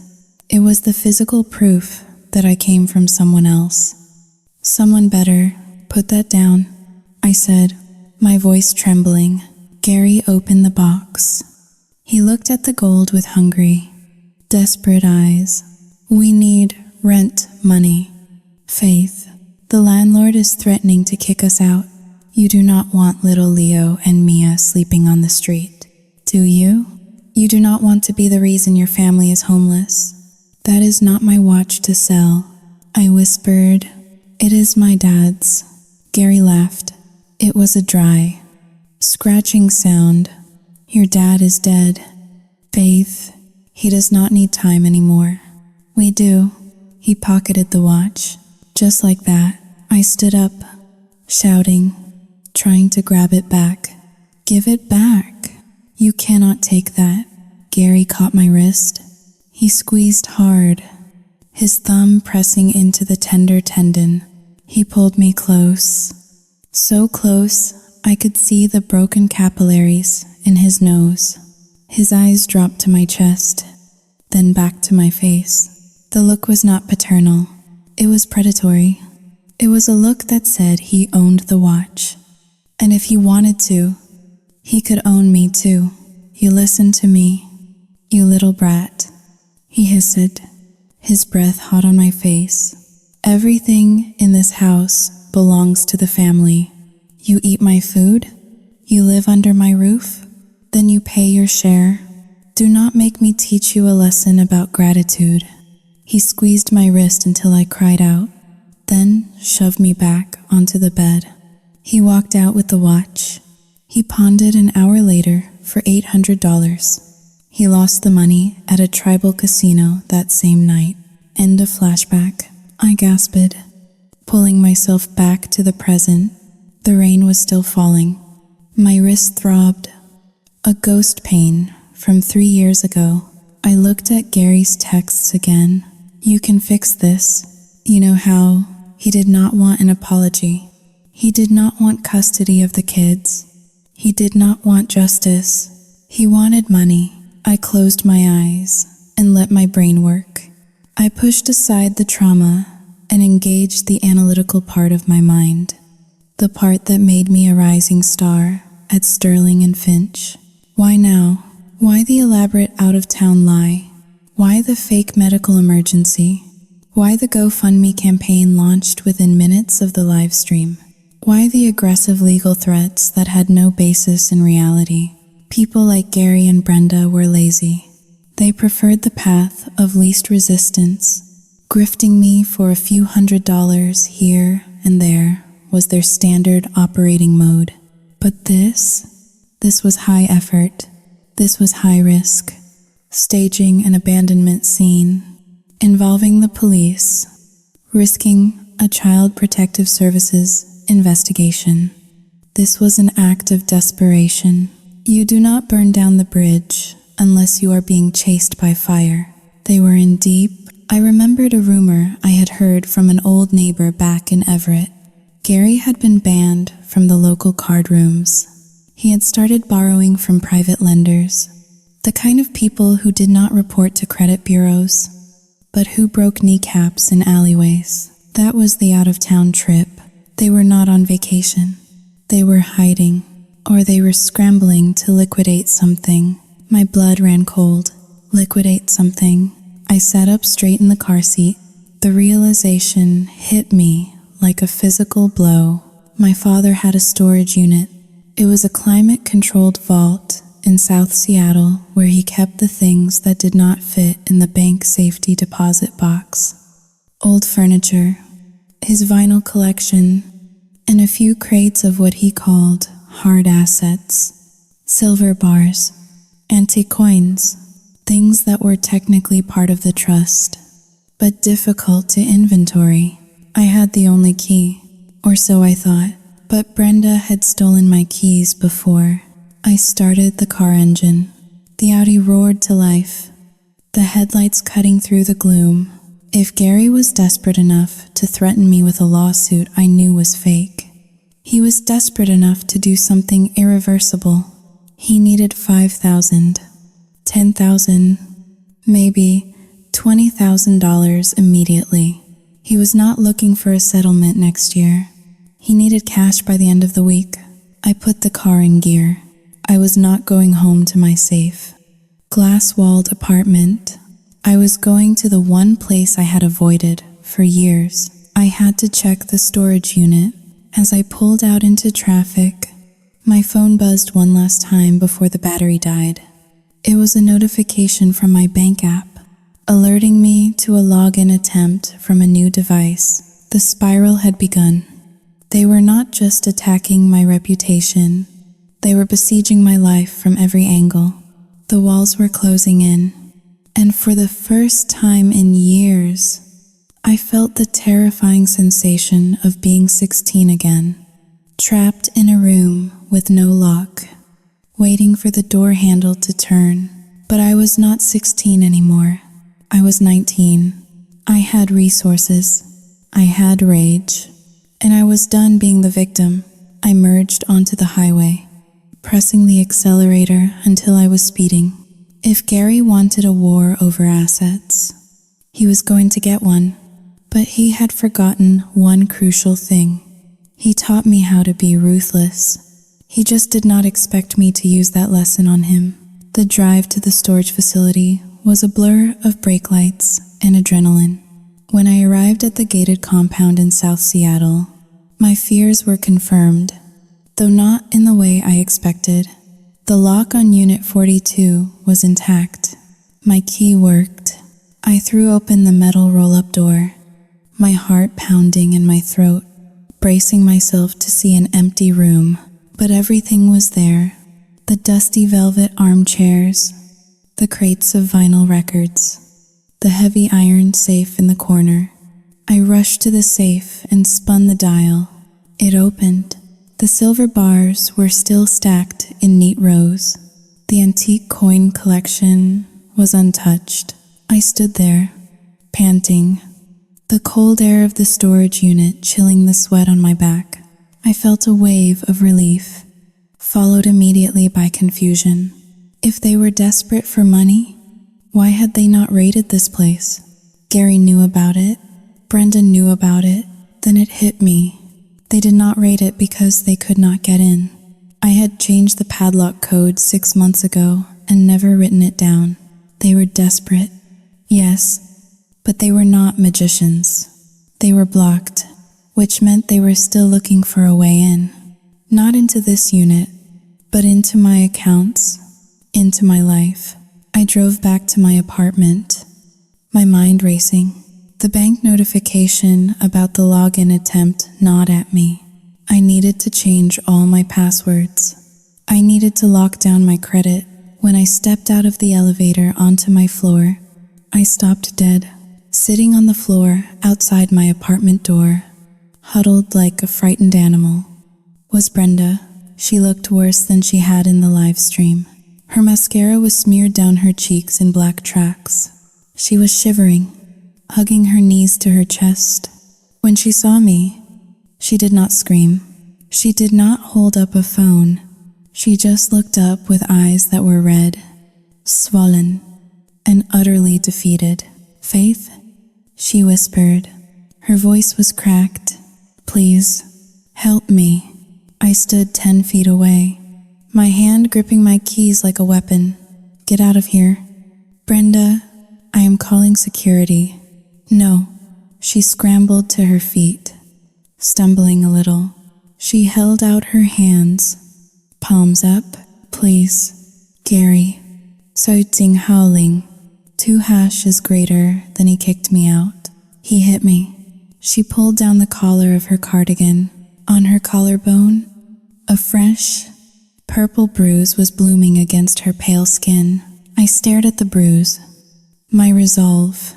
It was the physical proof that I came from someone else. "Someone better. Put that down," I said, my voice trembling. Gary opened the box. He looked at the gold with hungry, desperate eyes. "We need rent money. Faith, the landlord is threatening to kick us out." You do not want little Leo and Mia sleeping on the street, do you? You do not want to be the reason your family is homeless. That is not my watch to sell. I whispered, "It is my dad's." Gary laughed. It was a dry, scratching sound. Your dad is dead. Faith, he does not need time anymore. We do. He pocketed the watch. Just like that, I stood up, shouting, trying to grab it back. Give it back. You cannot take that. Gary caught my wrist. He squeezed hard, his thumb pressing into the tender tendon. He pulled me close, so close I could see the broken capillaries in his nose. His eyes dropped to my chest, then back to my face. The look was not paternal. It was predatory. It was a look that said he owned the watch. And if he wanted to, he could own me too. You listen to me, you little brat, he hissed, his breath hot on my face. Everything in this house belongs to the family. You eat my food? You live under my roof? Then you pay your share. Do not make me teach you a lesson about gratitude. He squeezed my wrist until I cried out, then shoved me back onto the bed. He walked out with the watch. He pawned it an hour later for $800. He lost the money at a tribal casino that same night. End of flashback. I gasped, pulling myself back to the present. The rain was still falling. My wrist throbbed. A ghost pain from 3 years ago. I looked at Gary's texts again. You can fix this. You know how he did not want an apology. He did not want custody of the kids. He did not want justice. He wanted money. I closed my eyes and let my brain work. I pushed aside the trauma and engaged the analytical part of my mind, the part that made me a rising star at Sterling and Finch. Why now? Why the elaborate out-of-town lie? Why the fake medical emergency? Why the GoFundMe campaign launched within minutes of the live stream? Why the aggressive legal threats that had no basis in reality? People like Gary and Brenda were lazy. They preferred the path of least resistance. Grifting me for a few $100s here and there was their standard operating mode. But this was high effort. This was high risk. Staging an abandonment scene involving the police, risking a Child Protective Services investigation. This was an act of desperation. You do not burn down the bridge unless you are being chased by fire. They were in deep. I remembered a rumor I had heard from an old neighbor back in Everett. Gary had been banned from the local card rooms. He had started borrowing from private lenders, the kind of people who did not report to credit bureaus, but who broke kneecaps in alleyways. That was the out-of-town trip. They were not on vacation. They were hiding, or they were scrambling to liquidate something. My blood ran cold. Liquidate something. I sat up straight in the car seat. The realization hit me like a physical blow. My father had a storage unit. It was a climate-controlled vault in South Seattle where he kept the things that did not fit in the bank safety deposit box. Old furniture, his vinyl collection, and a few crates of what he called hard assets. Silver bars, antique coins, things that were technically part of the trust, but difficult to inventory. I had the only key, or so I thought, but Brenda had stolen my keys before. I started the car engine. The Audi roared to life, the headlights cutting through the gloom. If Gary was desperate enough to threaten me with a lawsuit I knew was fake, he was desperate enough to do something irreversible. He needed $5,000, $10,000, maybe $20,000 immediately. He was not looking for a settlement next year. He needed cash by the end of the week. I put the car in gear. I was not going home to my safe, glass-walled apartment. I was going to the one place I had avoided for years. I had to check the storage unit As I pulled out into traffic, my phone buzzed one last time before the battery died. It was a notification from my bank app, alerting me to a login attempt from a new device. The spiral had begun. They were not just attacking my reputation, they were besieging my life from every angle. The walls were closing in, and for the first time in years, I felt the terrifying sensation of being 16 again, trapped in a room with no lock, waiting for the door handle to turn. But I was not 16 anymore. I was 19. I had resources. I had rage. And I was done being the victim. I merged onto the highway, pressing the accelerator until I was speeding. If Gary wanted a war over assets, he was going to get one. But he had forgotten one crucial thing. He taught me how to be ruthless. He just did not expect me to use that lesson on him. The drive to the storage facility was a blur of brake lights and adrenaline. When I arrived at the gated compound in South Seattle, my fears were confirmed, though not in the way I expected. The lock on Unit 42 was intact. My key worked. I threw open the metal roll-up door, my heart pounding in my throat, bracing myself to see an empty room. But everything was there. The dusty velvet armchairs, the crates of vinyl records, the heavy iron safe in the corner. I rushed to the safe and spun the dial. It opened. The silver bars were still stacked in neat rows. The antique coin collection was untouched. I stood there, panting, the cold air of the storage unit chilling the sweat on my back. I felt a wave of relief, followed immediately by confusion. If they were desperate for money, why had they not raided this place? Gary knew about it. Brenda knew about it. Then it hit me. They did not raid it because they could not get in. I had changed the padlock code 6 months ago and never written it down. They were desperate. Yes, but they were not magicians. They were blocked, which meant they were still looking for a way in. Not into this unit, but into my accounts, into my life. I drove back to my apartment, my mind racing. The bank notification about the login attempt gnawed at me. I needed to change all my passwords. I needed to lock down my credit. When I stepped out of the elevator onto my floor, I stopped dead. Sitting on the floor outside my apartment door, huddled like a frightened animal, was Brenda. She looked worse than she had in the live stream. Her mascara was smeared down her cheeks in black tracks. She was shivering, hugging her knees to her chest. When she saw me, she did not scream. She did not hold up a phone. She just looked up with eyes that were red, swollen, and utterly defeated. "Faith?" she whispered. Her voice was cracked. "Please, help me." I stood 10 feet away, my hand gripping my keys like a weapon. "Get out of here." "Brenda, I am calling security." "No." She scrambled to her feet, stumbling a little. She held out her hands, palms up. "Please, Gary." Shouting, howling. 2 hashes greater than he kicked me out. He hit me. She pulled down the collar of her cardigan. On her collarbone, a fresh, purple bruise was blooming against her pale skin. I stared at the bruise. My resolve,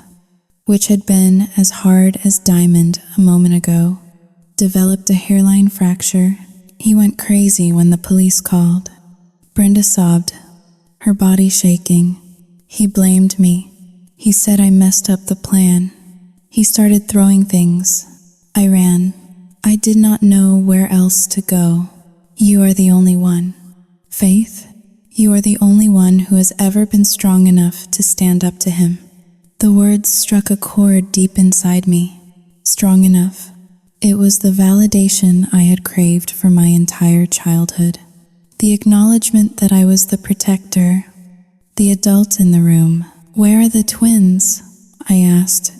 which had been as hard as diamond a moment ago, developed a hairline fracture. He went crazy when the police called. Brenda sobbed, her body shaking. He blamed me. He said I messed up the plan. He started throwing things. I ran. I did not know where else to go. "You are the only one. Faith, you are the only one who has ever been strong enough to stand up to him." The words struck a chord deep inside me. Strong enough. It was the validation I had craved for my entire childhood. The acknowledgement that I was the protector, the adult in the room. "Where are the twins?" I asked,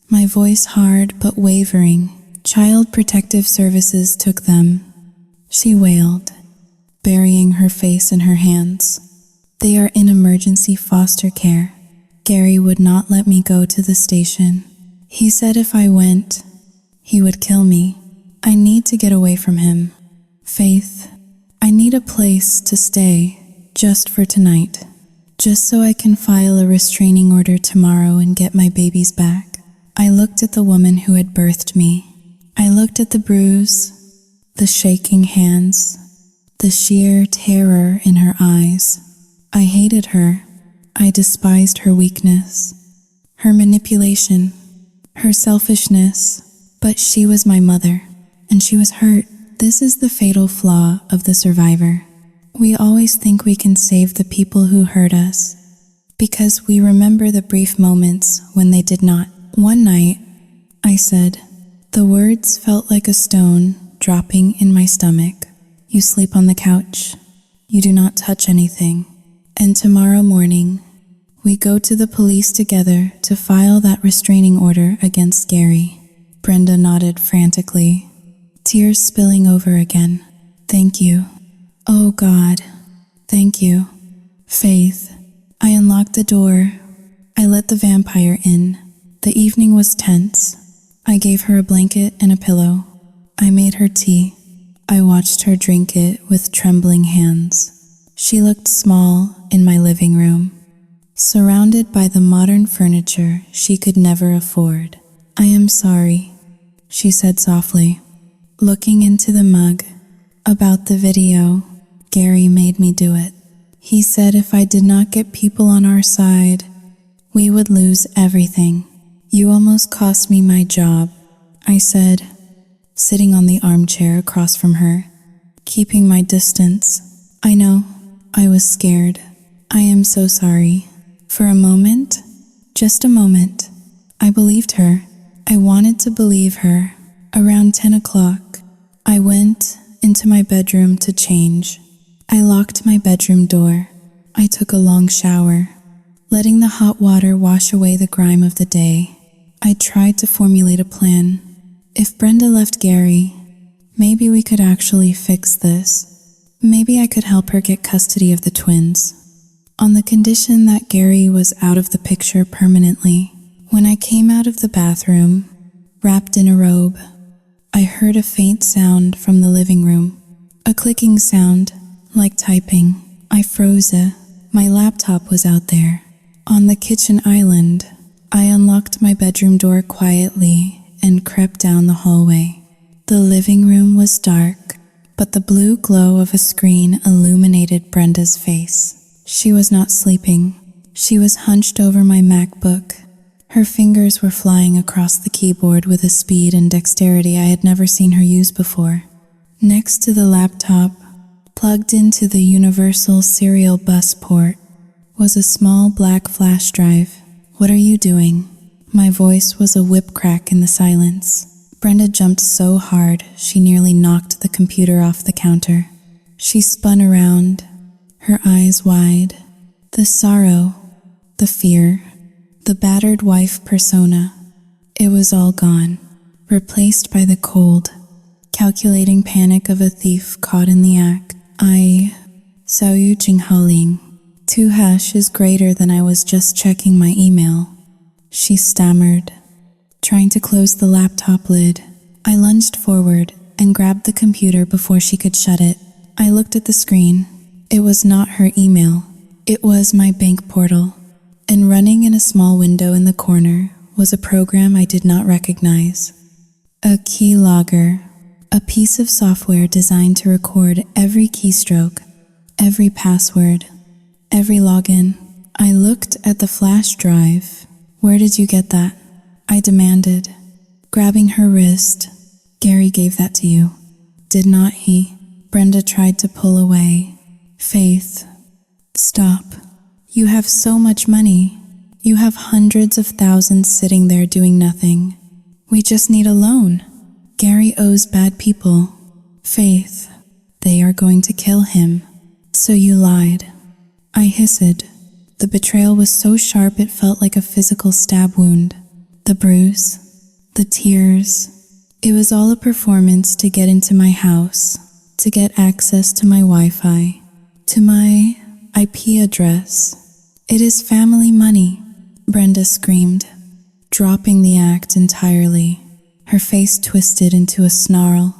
my voice hard but wavering. Child Protective Services took them, she wailed, burying her face in her hands. They are in emergency foster care. Gary would not let me go to the station. He said if I went, he would kill me. I need to get away from him. Faith, I need a place to stay, just for tonight. Just so I can file a restraining order tomorrow and get my babies back. I looked at the woman who had birthed me. I looked at the bruise, the shaking hands, the sheer terror in her eyes. I hated her. I despised her weakness, her manipulation, her selfishness. But she was my mother, and she was hurt. This is the fatal flaw of the survivor. We always think we can save the people who hurt us, because we remember the brief moments when they did not. One night, I said, the words felt like a stone dropping in my stomach. You sleep on the couch. You do not touch anything. And tomorrow morning, we go to the police together to file that restraining order against Gary. Brenda nodded frantically, tears spilling over again. Thank you. Oh God, thank you. Faith. I unlocked the door. I let the vampire in. The evening was tense. I gave her a blanket and a pillow. I made her tea. I watched her drink it with trembling hands. She looked small in my living room, surrounded by the modern furniture she could never afford. I am sorry, she said softly, looking into the mug. About the video, Gary made me do it. He said if I did not get people on our side, we would lose everything. You almost cost me my job, I said, sitting on the armchair across from her, keeping my distance. I know, I was scared. I am so sorry. For a moment, just a moment, I believed her. I wanted to believe her. Around 10 o'clock, I went into my bedroom to change. I locked my bedroom door. I took a long shower, letting the hot water wash away the grime of the day. I tried to formulate a plan. If Brenda left Gary, maybe we could actually fix this. Maybe I could help her get custody of the twins, on the condition that Gary was out of the picture permanently. When I came out of the bathroom, wrapped in a robe, I heard a faint sound from the living room, a clicking sound, like typing. I froze. My laptop was out there, on the kitchen island. I unlocked my bedroom door quietly and crept down the hallway. The living room was dark, but the blue glow of a screen illuminated Brenda's face. She was not sleeping. She was hunched over my MacBook. Her fingers were flying across the keyboard with a speed and dexterity I had never seen her use before. Next to the laptop, plugged into the universal serial bus port, was a small black flash drive. What are you doing? My voice was a whip crack in the silence. Brenda jumped so hard, she nearly knocked the computer off the counter. She spun around, her eyes wide. The sorrow, the fear, the battered wife persona, it was all gone, replaced by the cold, calculating panic of a thief caught in the act. I, Sao Yu Jing Haoling. 2# is greater than I was just checking my email, she stammered, trying to close the laptop lid. I lunged forward and grabbed the computer before she could shut it. I looked at the screen. It was not her email. It was my bank portal, and running in a small window in the corner was a program I did not recognize. A keylogger, a piece of software designed to record every keystroke, every password, every login. I looked at the flash drive. Where did you get that? I demanded, grabbing her wrist. Gary gave that to you, did not he? Brenda tried to pull away. Faith, stop. You have so much money. You have hundreds of thousands sitting there doing nothing. We just need a loan. Gary owes bad people. Faith, they are going to kill him. So you lied. I hissed. The betrayal was so sharp it felt like a physical stab wound. The bruise, the tears, It was all a performance to get into my house, to get access to my Wi-Fi, to my IP address. It is family money, Brenda screamed, dropping the act entirely, her face twisted into a snarl.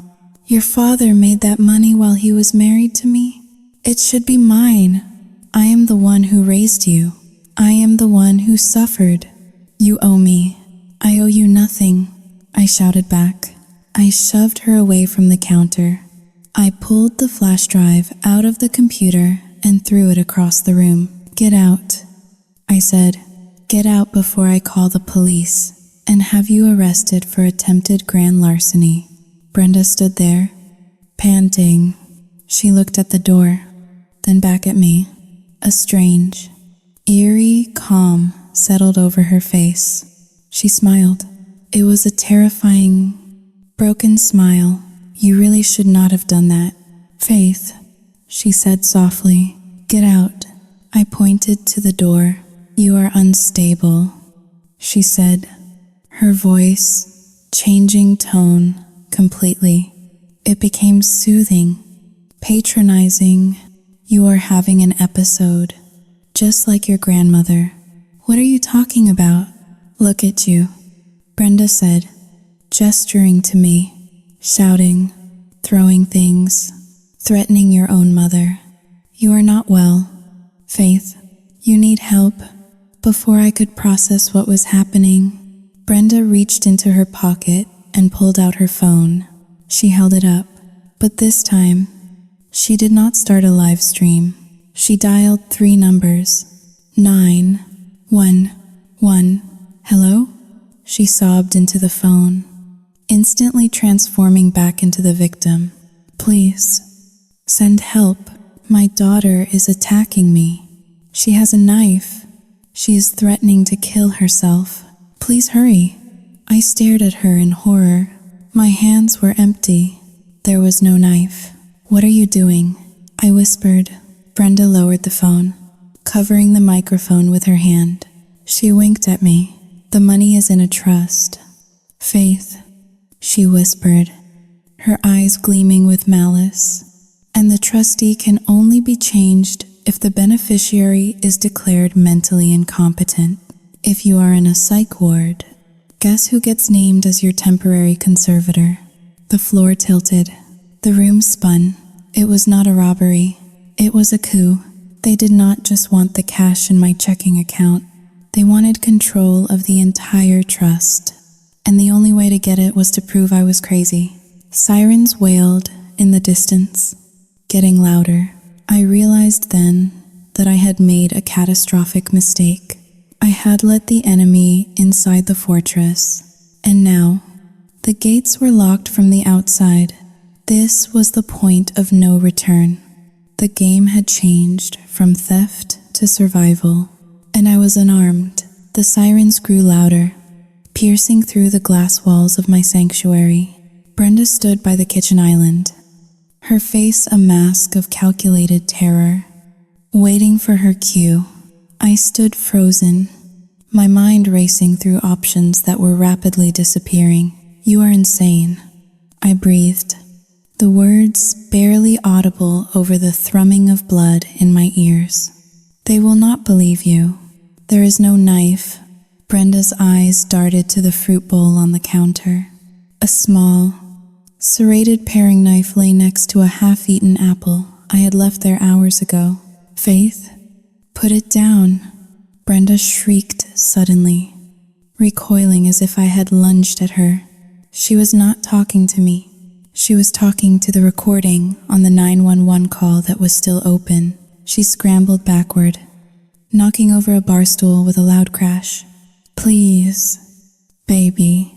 Your father made that money while he was married to me? It should be mine. I am the one who raised you. I am the one who suffered. You owe me. I owe you nothing, I shouted back. I shoved her away from the counter. I pulled the flash drive out of the computer and threw it across the room. Get out, I said. Get out before I call the police and have you arrested for attempted grand larceny. Brenda stood there, panting. She looked at the door, then back at me. A strange, eerie calm settled over her face. She smiled. It was a terrifying, broken smile. You really should not have done that. Faith, she said softly. Get out. I pointed to the door. You are unstable, she said, her voice changing tone completely. It became soothing, patronizing. You are having an episode, just like your grandmother. What are you talking about? Look at you, Brenda said, gesturing to me, shouting, throwing things, threatening your own mother. You are not well, Faith. You need help. Before I could process what was happening, Brenda reached into her pocket and pulled out her phone. She held it up, but this time, she did not start a live stream. She dialed 3 numbers. 911. Hello? She sobbed into the phone, instantly transforming back into the victim. Please, send help. My daughter is attacking me. She has a knife. She is threatening to kill herself. Please hurry. I stared at her in horror. My hands were empty. There was no knife. What are you doing? I whispered. Brenda lowered the phone, covering the microphone with her hand. She winked at me. The money is in a trust. Faith, she whispered, her eyes gleaming with malice. And the trustee can only be changed if the beneficiary is declared mentally incompetent. If you are in a psych ward, guess who gets named as your temporary conservator? The floor tilted. The room spun. It was not a robbery. It was a coup. They did not just want the cash in my checking account. They wanted control of the entire trust. And the only way to get it was to prove I was crazy. Sirens wailed in the distance, getting louder. I realized then that I had made a catastrophic mistake. I had let the enemy inside the fortress, and now the gates were locked from the outside. This was the point of no return. The game had changed from theft to survival, and I was unarmed. The sirens grew louder, piercing through the glass walls of my sanctuary. Brenda stood by the kitchen island, her face a mask of calculated terror, waiting for her cue. I stood frozen, my mind racing through options that were rapidly disappearing. You are insane, I breathed, the words barely audible over the thrumming of blood in my ears. They will not believe you. There is no knife. Brenda's eyes darted to the fruit bowl on the counter. A small, serrated paring knife lay next to a half-eaten apple I had left there hours ago. Faith, put it down, Brenda shrieked suddenly, recoiling as if I had lunged at her. She was not talking to me. She was talking to the recording on the 911 call that was still open. She scrambled backward, knocking over a bar stool with a loud crash. Please, baby,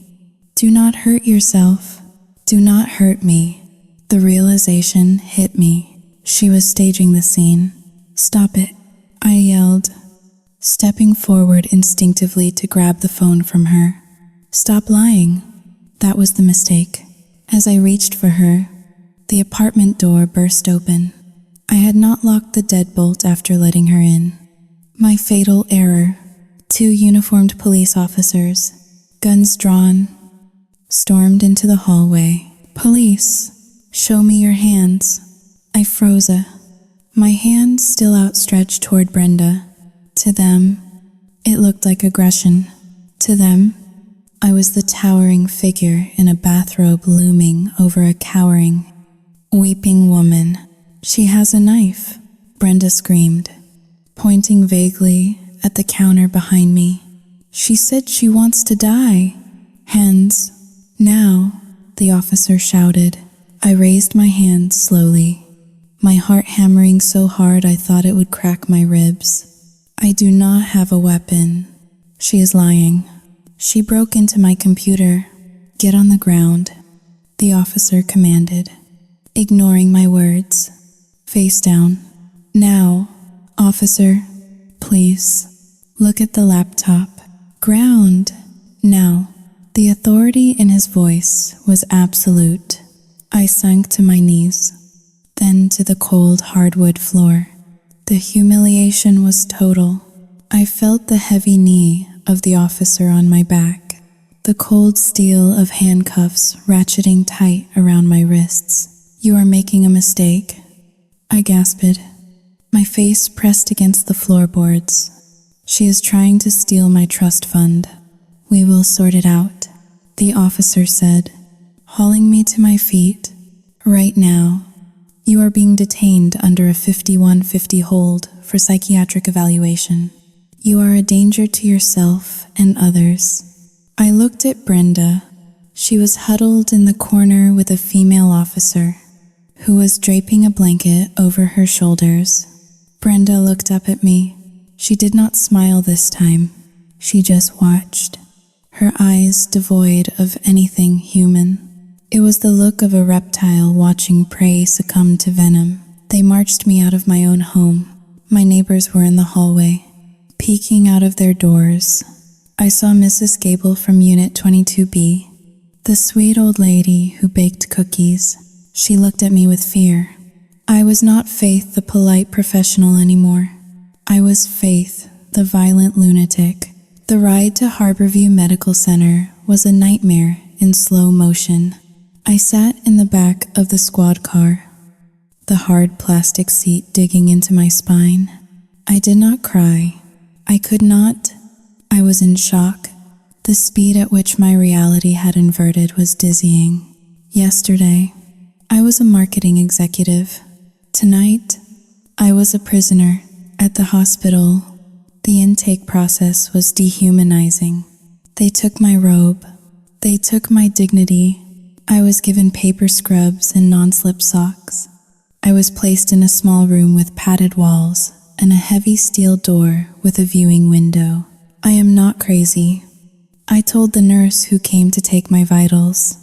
do not hurt yourself. Do not hurt me. The realization hit me. She was staging the scene. Stop it, I yelled, stepping forward instinctively to grab the phone from her. Stop lying. That was the mistake. As I reached for her, the apartment door burst open. I had not locked the deadbolt after letting her in. My fatal error. 2 uniformed police officers, guns drawn, stormed into the hallway. "Police, show me your hands." I froze. My hands still outstretched toward Brenda. To them, it looked like aggression. To them, I was the towering figure in a bathrobe looming over a cowering, weeping woman. "She has a knife," Brenda screamed, pointing vaguely at the counter behind me. "She said she wants to die." "Hands, now," the officer shouted. I raised my hands slowly, my heart hammering so hard I thought it would crack my ribs. "I do not have a weapon." "She is lying. She broke into my computer." "Get on the ground," the officer commanded, ignoring my words. "Face down." "Now, officer, please, look at the laptop." "Ground." "Now." The authority in his voice was absolute. I sank to my knees, then to the cold hardwood floor. The humiliation was total. I felt the heavy knee of the officer on my back, the cold steel of handcuffs ratcheting tight around my wrists. "You are making a mistake," I gasped, my face pressed against the floorboards. "She is trying to steal my trust fund. We will sort it out," the officer said, hauling me to my feet. "Right now, you are being detained under a 5150 hold for psychiatric evaluation. You are a danger to yourself and others." I looked at Brenda. She was huddled in the corner with a female officer who was draping a blanket over her shoulders. Brenda looked up at me. She did not smile this time. She just watched, her eyes devoid of anything human. It was the look of a reptile watching prey succumb to venom. They marched me out of my own home. My neighbors were in the hallway, peeking out of their doors. I saw Mrs. Gable from Unit 22B, the sweet old lady who baked cookies. She looked at me with fear. I was not Faith, the polite professional, anymore. I was Faith, the violent lunatic. The ride to Harborview Medical Center was a nightmare in slow motion. I sat in the back of the squad car, the hard plastic seat digging into my spine. I did not cry. I could not. I was in shock. The speed at which my reality had inverted was dizzying. Yesterday, I was a marketing executive. Tonight, I was a prisoner at the hospital. The intake process was dehumanizing. They took my robe. They took my dignity. I was given paper scrubs and non-slip socks. I was placed in a small room with padded walls and a heavy steel door with a viewing window. I am not crazy, I told the nurse who came to take my vitals.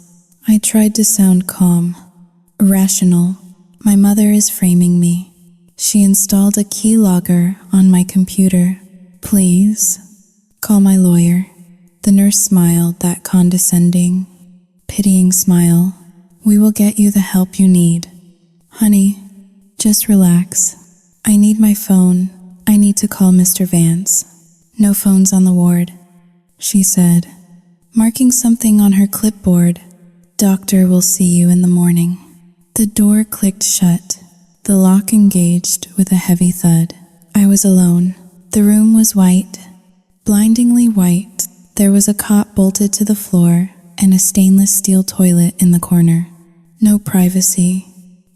I tried to sound calm, rational. My mother is framing me. She installed a keylogger on my computer. "Please, call my lawyer." The nurse smiled, that condescending, pitying smile. "We will get you the help you need. Honey, just relax. I need my phone. I need to call Mr. Vance." "No phones on the ward," she said, marking something on her clipboard. "Doctor will see you in the morning." The door clicked shut. The lock engaged with a heavy thud. I was alone. The room was white, blindingly white. There was a cot bolted to the floor and a stainless steel toilet in the corner. No privacy,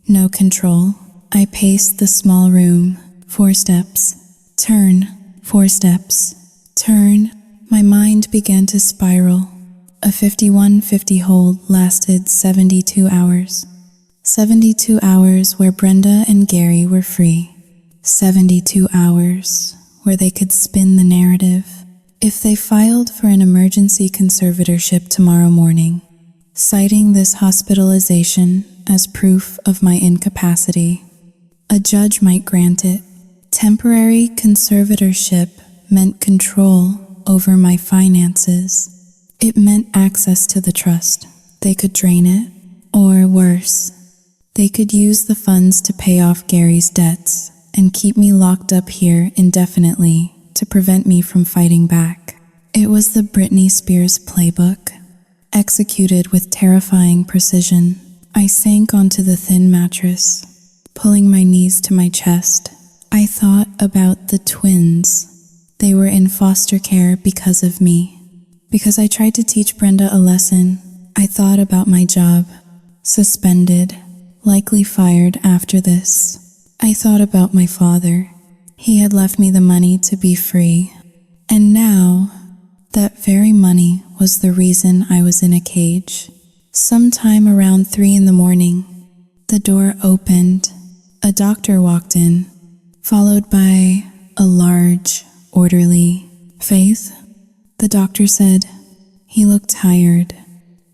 no control. I paced the small room. 4 steps. Turn. 4 steps. Turn. My mind began to spiral. A 5150 hold lasted 72 hours. 72 hours where Brenda and Gary were free. 72 hours where they could spin the narrative. If they filed for an emergency conservatorship tomorrow morning, citing this hospitalization as proof of my incapacity, a judge might grant it. Temporary conservatorship meant control over my finances. It meant access to the trust. They could drain it, or worse, they could use the funds to pay off Gary's debts and keep me locked up here indefinitely to prevent me from fighting back. It was the Britney Spears playbook. executed with terrifying precision. I sank onto the thin mattress, pulling my knees to my chest. I thought about the twins. They were in foster care because of me. Because I tried to teach Brenda a lesson. I thought about my job. Suspended, likely fired after this. I thought about my father. He had left me the money to be free. And now, that very money was the reason I was in a cage. Sometime around 3 a.m, the door opened. A doctor walked in, followed by a large, orderly Faith, the doctor said. He looked tired.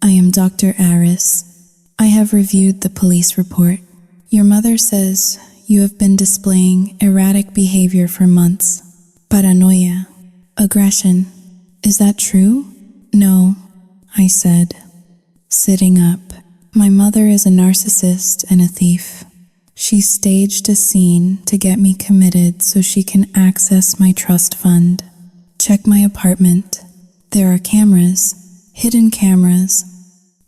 I am Dr. Aris. I have reviewed the police report. Your mother says you have been displaying erratic behavior for months. Paranoia. Aggression. Is that true? No, I said, sitting up. My mother is a narcissist and a thief. She staged a scene to get me committed so she can access my trust fund. Check my apartment. There are cameras, hidden cameras.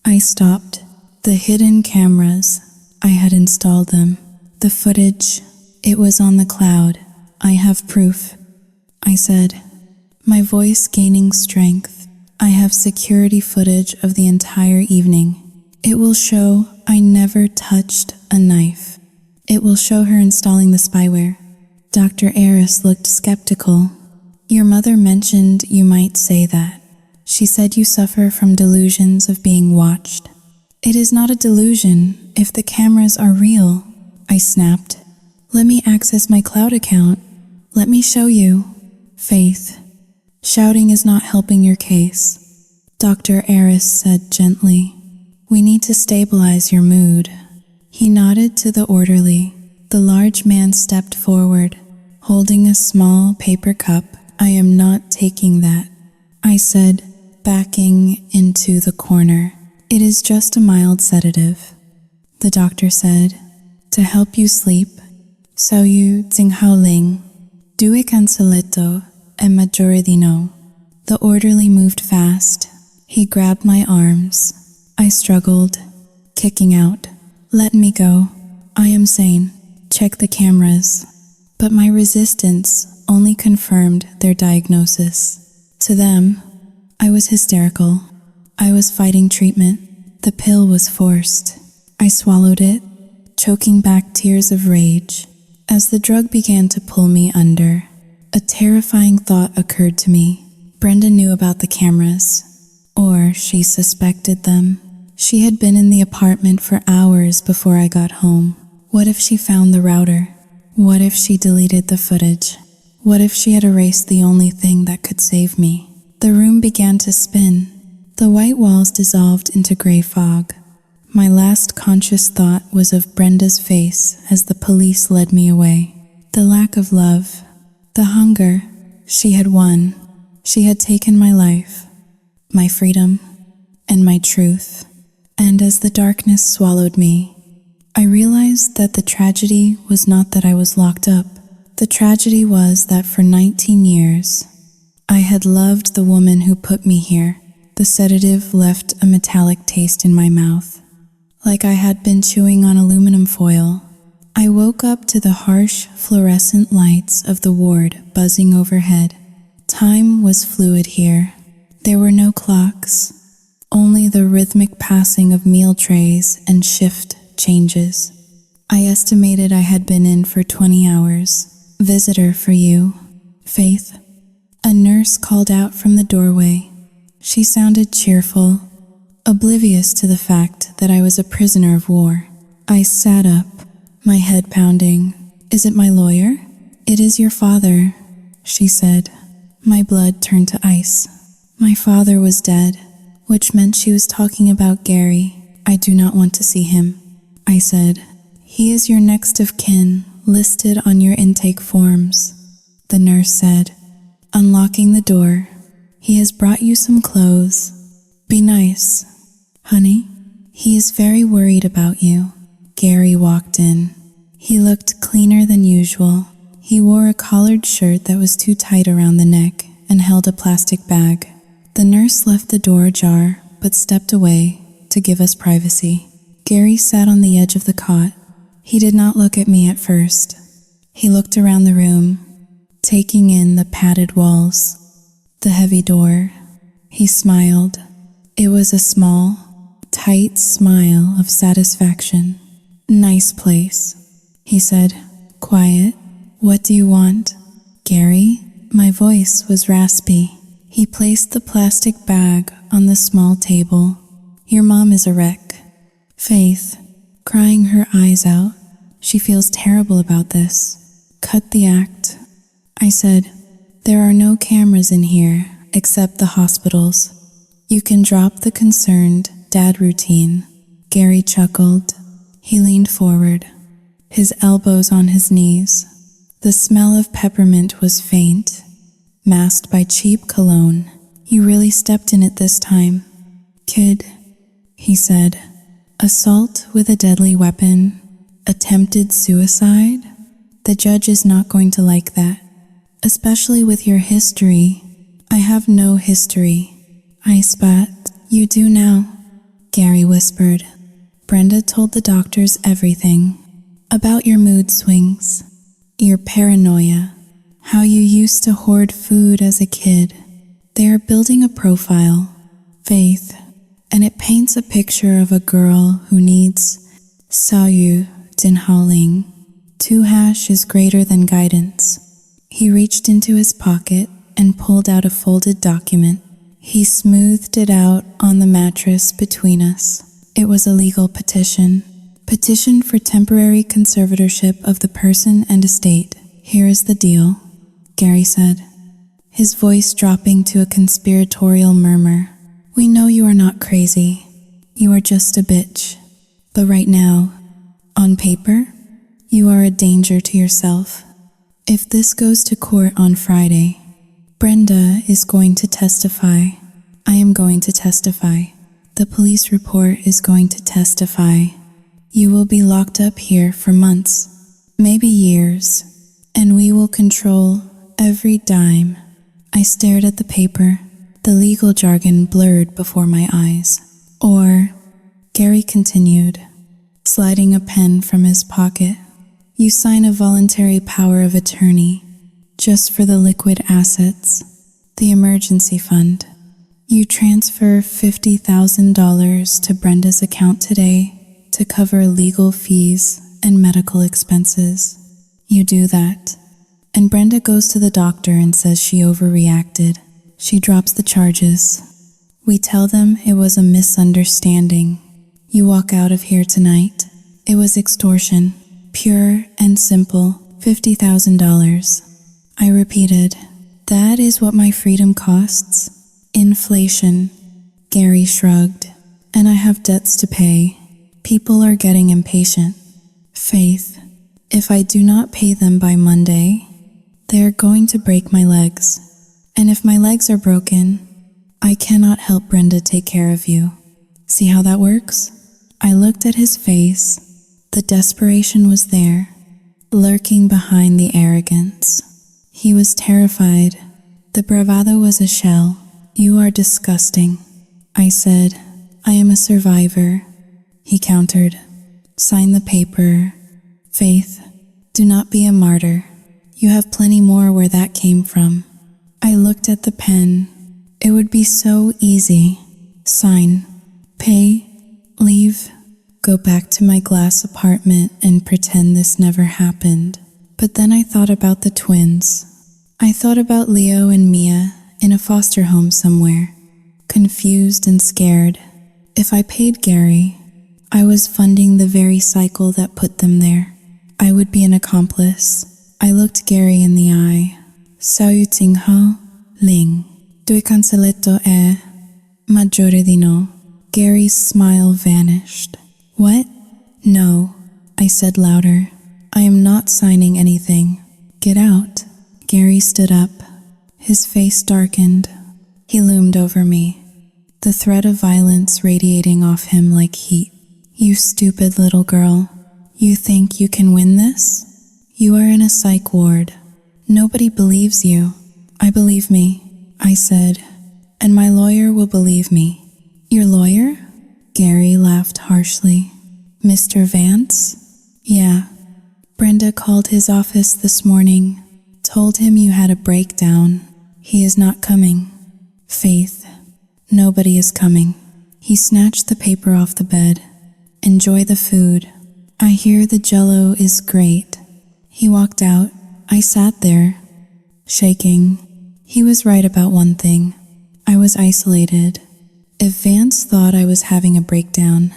I stopped. The hidden cameras. I had installed them. The footage, it was on the cloud. I have proof. I said, my voice gaining strength. I have security footage of the entire evening. It will show I never touched a knife. It will show her installing the spyware. Dr. Aris looked skeptical. Your mother mentioned you might say that. She said you suffer from delusions of being watched. It is not a delusion if the cameras are real, I snapped. Let me access my cloud account. Let me show you. Faith, shouting is not helping your case. Dr. Aris said gently. We need to stabilize your mood. He nodded to the orderly. The large man stepped forward, holding a small paper cup. I am not taking that, I said, backing into the corner. It is just a mild sedative. The doctor said, to help you sleep. So you Tsinghaoling, due canceletto e maggiore di no. The orderly moved fast. He grabbed my arms. I struggled, kicking out. Let me go. I am sane. Check the cameras. But my resistance only confirmed their diagnosis. To them, I was hysterical. I was fighting treatment. The pill was forced. I swallowed it, choking back tears of rage. As the drug began to pull me under, a terrifying thought occurred to me. Brenda knew about the cameras, or she suspected them. She had been in the apartment for hours before I got home. What if she found the router? What if she deleted the footage? What if she had erased the only thing that could save me? The room began to spin. The white walls dissolved into gray fog. My last conscious thought was of Brenda's face as the police led me away. The lack of love, the hunger. She had won. She had taken my life, my freedom, and my truth. And as the darkness swallowed me, I realized that the tragedy was not that I was locked up. The tragedy was that for 19 years, I had loved the woman who put me here. The sedative left a metallic taste in my mouth, like I had been chewing on aluminum foil. I woke up to the harsh, fluorescent lights of the ward buzzing overhead. Time was fluid here. There were no clocks, only the rhythmic passing of meal trays and shift changes. I estimated I had been in for 20 hours. Visitor for you, Faith. A nurse called out from the doorway. She sounded cheerful, oblivious to the fact that I was a prisoner of war. I sat up, my head pounding. Is it my lawyer? It is your father, she said. My blood turned to ice. My father was dead, which meant she was talking about Gary. I do not want to see him, I said. He is your next of kin, listed on your intake forms, the nurse said, unlocking the door. He has brought you some clothes. Be nice, honey. He is very worried about you. Gary walked in. He looked cleaner than usual. He wore a collared shirt that was too tight around the neck and held a plastic bag. The nurse left the door ajar, but stepped away to give us privacy. Gary sat on the edge of the cot. He did not look at me at first. He looked around the room, taking in the padded walls, the heavy door. He smiled. It was a small, tight smile of satisfaction. "Nice place," he said. "Quiet. What do you want?" "Gary?" My voice was raspy. He placed the plastic bag on the small table. "Your mom is a wreck." Faith, crying her eyes out. She feels terrible about this. Cut the act. I said, "There are no cameras in here except the hospital's. You can drop the concerned dad routine." Gary chuckled. He leaned forward, his elbows on his knees. The smell of peppermint was faint, masked by cheap cologne. "You really stepped in it this time, kid," he said. "Assault with a deadly weapon, attempted suicide? The judge is not going to like that, especially with your history." "I have no history," I spat. "You do now," Gary whispered. "Brenda told the doctors everything about your mood swings, your paranoia, how you used to hoard food as a kid. They are building a profile, Faith, and it paints a picture of a girl who needs Sayu Dinhaling. 2# is greater than guidance." He reached into his pocket and pulled out a folded document. He smoothed it out on the mattress between us. It was a legal petition. "Petition for temporary conservatorship of the person and estate. Here is the deal," Gary said, his voice dropping to a conspiratorial murmur. "We know you are not crazy. You are just a bitch. But right now, on paper, you are a danger to yourself. If this goes to court on Friday, Brenda is going to testify. I am going to testify. The police report is going to testify. You will be locked up here for months, maybe years, and we will control every dime." I stared at the paper, the legal jargon blurred before my eyes. "Or," Gary continued, sliding a pen from his pocket, "you sign a voluntary power of attorney just for the liquid assets, the emergency fund. You transfer $50,000 to Brenda's account today to cover legal fees and medical expenses. You do that, and Brenda goes to the doctor and says she overreacted. She drops the charges. We tell them it was a misunderstanding. You walk out of here tonight. It was extortion, pure and simple, $50,000. I repeated, "That is what my freedom costs?" "Inflation," Gary shrugged. "And I have debts to pay. People are getting impatient. Faith, if I do not pay them by Monday, they are going to break my legs. And if my legs are broken, I cannot help Brenda take care of you. See how that works?" I looked at his face. The desperation was there, lurking behind the arrogance. He was terrified. The bravado was a shell. "You are disgusting," I said. "I am a survivor," he countered. "Sign the paper. Faith, do not be a martyr. You have plenty more where that came from." I looked at the pen. It would be so easy. Sign, pay, leave, go back to my glass apartment and pretend this never happened. But then I thought about the twins. I thought about Leo and Mia in a foster home somewhere, confused and scared. If I paid Gary, I was funding the very cycle that put them there. I would be an accomplice. I looked Gary in the eye. "Sao ting ho, Ling. Due cancelletto e maggiore di no." Gary's smile vanished. "What?" "No," I said louder. "I am not signing anything. Get out." Gary stood up. His face darkened. He loomed over me, the threat of violence radiating off him like heat. "You stupid little girl. You think you can win this? You are in a psych ward. Nobody believes you." "I believe me," I said, "and my lawyer will believe me. Your lawyer? Gary laughed harshly. Mr. Vance? Yeah. Brenda called his office this morning, told him you had a breakdown. He is not coming. Faith, nobody is coming. He snatched the paper off the bed. Enjoy the food. I hear the jello is great. He walked out. I sat there, shaking. He was right about one thing. I was isolated. If Vance thought I was having a breakdown,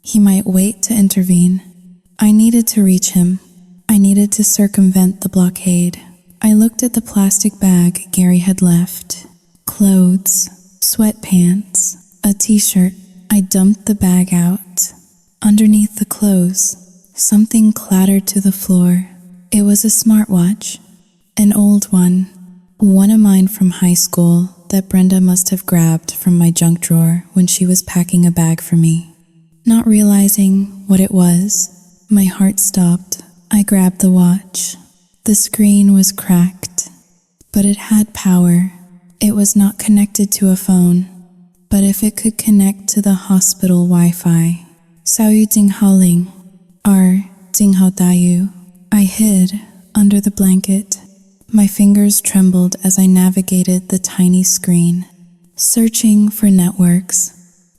he might wait to intervene. I needed to reach him. I needed to circumvent the blockade. I looked at the plastic bag Gary had left. Clothes, sweatpants, a t-shirt. I dumped the bag out. Underneath the clothes, something clattered to the floor. It was a smartwatch, an old one of mine from high school that Brenda must have grabbed from my junk drawer when she was packing a bag for me. Not realizing what it was, my heart stopped. I grabbed the watch. The screen was cracked, but it had power. It was not connected to a phone, but if it could connect to the hospital Wi-Fi. Saoyu Jinghaoling, or Jinghaodayu. I hid under the blanket. My fingers trembled as I navigated the tiny screen, searching for networks.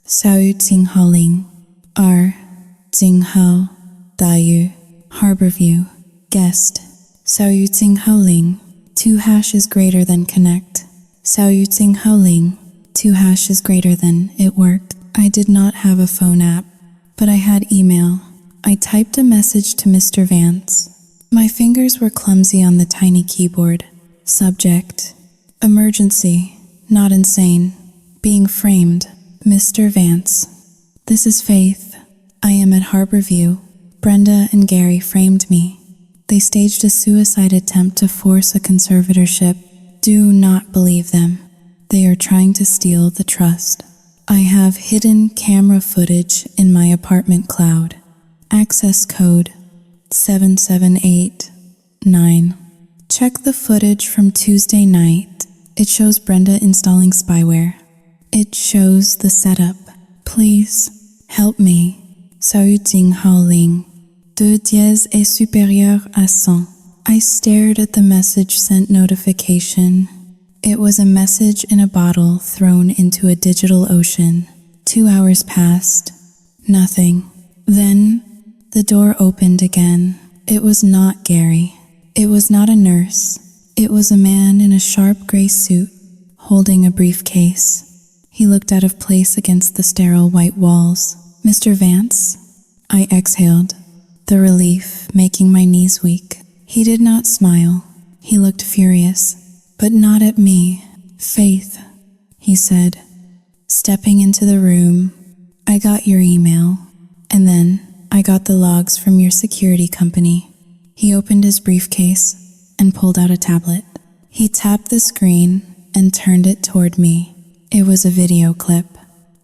Saoyu Jinghaoling, or Jinghaodayu. Harborview, guest. Saoyu Jinghaoling, 2 hash is greater than connect. Saoyu Jinghaoling, 2 hash is greater than. It worked. I did not have a phone app, but I had email. I typed a message to Mr. Vance. My fingers were clumsy on the tiny keyboard. Subject: emergency, not insane, being framed. Mr. Vance. This is Faith. I am at Harborview. Brenda and Gary framed me. They staged a suicide attempt to force a conservatorship. Do not believe them. They are trying to steal the trust. I have hidden camera footage in my apartment cloud. Access code 7789. Check the footage from Tuesday night. It shows Brenda installing spyware. It shows the setup. Please, help me. Saoyu Jinghaoling. 2 dièse est supérieur à 100. I stared at the message sent notification. It was a message in a bottle thrown into a digital ocean. 2 hours passed. Nothing. Then, the door opened again. It was not Gary. It was not a nurse. It was a man in a sharp gray suit, holding a briefcase. He looked out of place against the sterile white walls. Mr. Vance? I exhaled, the relief making my knees weak. He did not smile. He looked furious, but not at me. Faith, he said, stepping into the room. I got your email, and then I got the logs from your security company. He opened his briefcase and pulled out a tablet. He tapped the screen and turned it toward me. It was a video clip,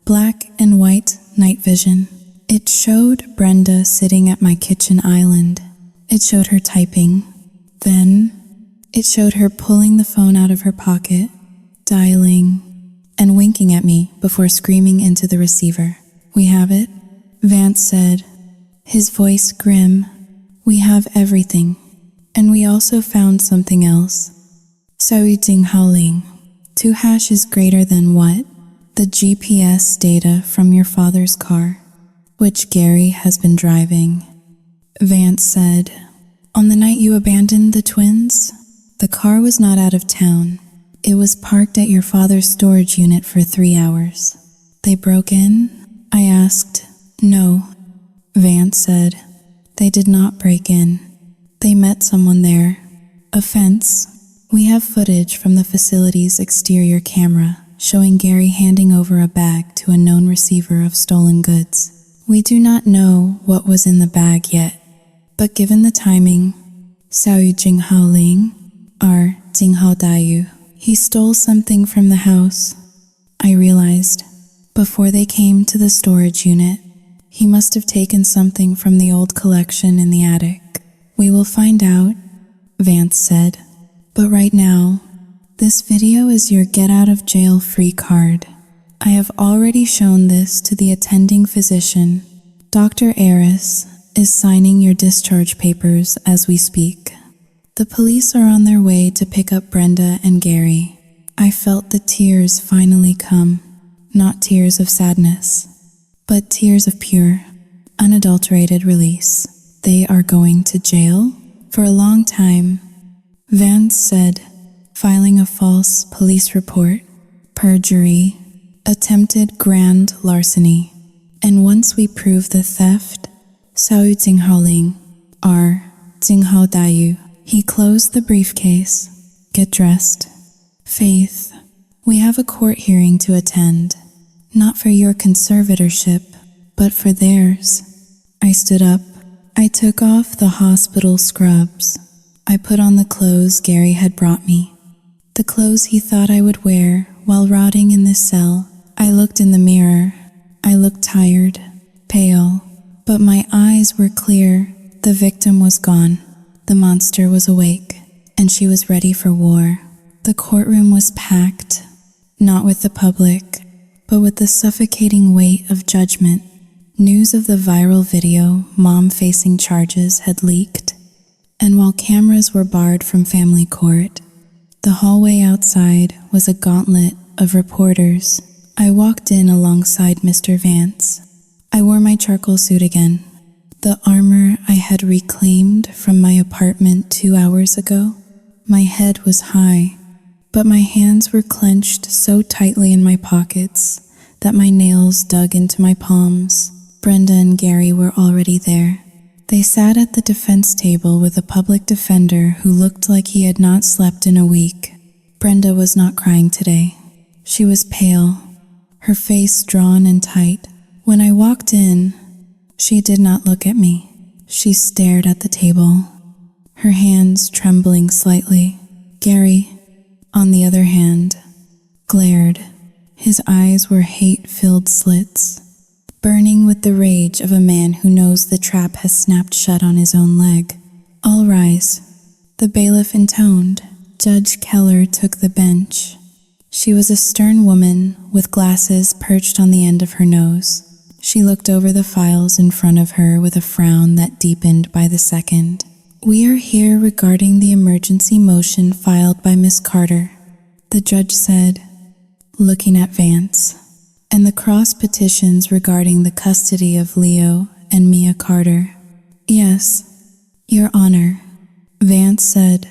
black and white night vision. It showed Brenda sitting at my kitchen island. It showed her typing. Then, it showed her pulling the phone out of her pocket, dialing, and winking at me before screaming into the receiver. We have it, Vance said, his voice grim. We have everything, and we also found something else. Saoyu Jinghaoling. 2 hash is greater than what? The GPS data from your father's car, which Gary has been driving. Vance said, on the night you abandoned the twins, the car was not out of town. It was parked at your father's storage unit for 3 hours. They broke in? I asked. No, Vance said. They did not break in. They met someone there. A fence. We have footage from the facility's exterior camera showing Gary handing over a bag to a known receiver of stolen goods. We do not know what was in the bag yet, but given the timing, Saoyu Jinghaoling, or Jinghaodayu, he stole something from the house. I realized, before they came to the storage unit, he must have taken something from the old collection in the attic. We will find out, Vance said. But right now, this video is your get out of jail free card. I have already shown this to the attending physician. Dr. Aris is signing your discharge papers as we speak. The police are on their way to pick up Brenda and Gary. I felt the tears finally come, not tears of sadness, but tears of pure, unadulterated release. They are going to jail? For a long time, Vance said, filing a false police report, perjury, attempted grand larceny, and once we prove the theft, Sao Jinghao Ling, R. Jinghao Dayu. He closed the briefcase. Get dressed. Faith, we have a court hearing to attend, not for your conservatorship, but for theirs. I stood up. I took off the hospital scrubs. I put on the clothes Gary had brought me, the clothes he thought I would wear while rotting in this cell. I looked in the mirror. I looked tired, pale, but my eyes were clear. The victim was gone. The monster was awake, and she was ready for war. The courtroom was packed, not with the public, but with the suffocating weight of judgment. News of the viral video Mom facing charges had leaked, and while cameras were barred from family court, the hallway outside was a gauntlet of reporters. I walked in alongside Mr. Vance. I wore my charcoal suit again, the armor I had reclaimed from my apartment 2 hours ago. My head was high, but my hands were clenched so tightly in my pockets that my nails dug into my palms. Brenda and Gary were already there. They sat at the defense table with a public defender who looked like he had not slept in a week. Brenda was not crying today. She was pale, her face drawn and tight. When I walked in, she did not look at me. She stared at the table, her hands trembling slightly. Gary, on the other hand, glared. His eyes were hate-filled slits, burning with the rage of a man who knows the trap has snapped shut on his own leg. All rise, the bailiff intoned. Judge Keller took the bench. She was a stern woman with glasses perched on the end of her nose. She looked over the files in front of her with a frown that deepened by the second. We are here regarding the emergency motion filed by Miss Carter, the judge said, looking at Vance, and the cross petitions regarding the custody of Leo and Mia Carter. Yes, Your Honor, Vance said,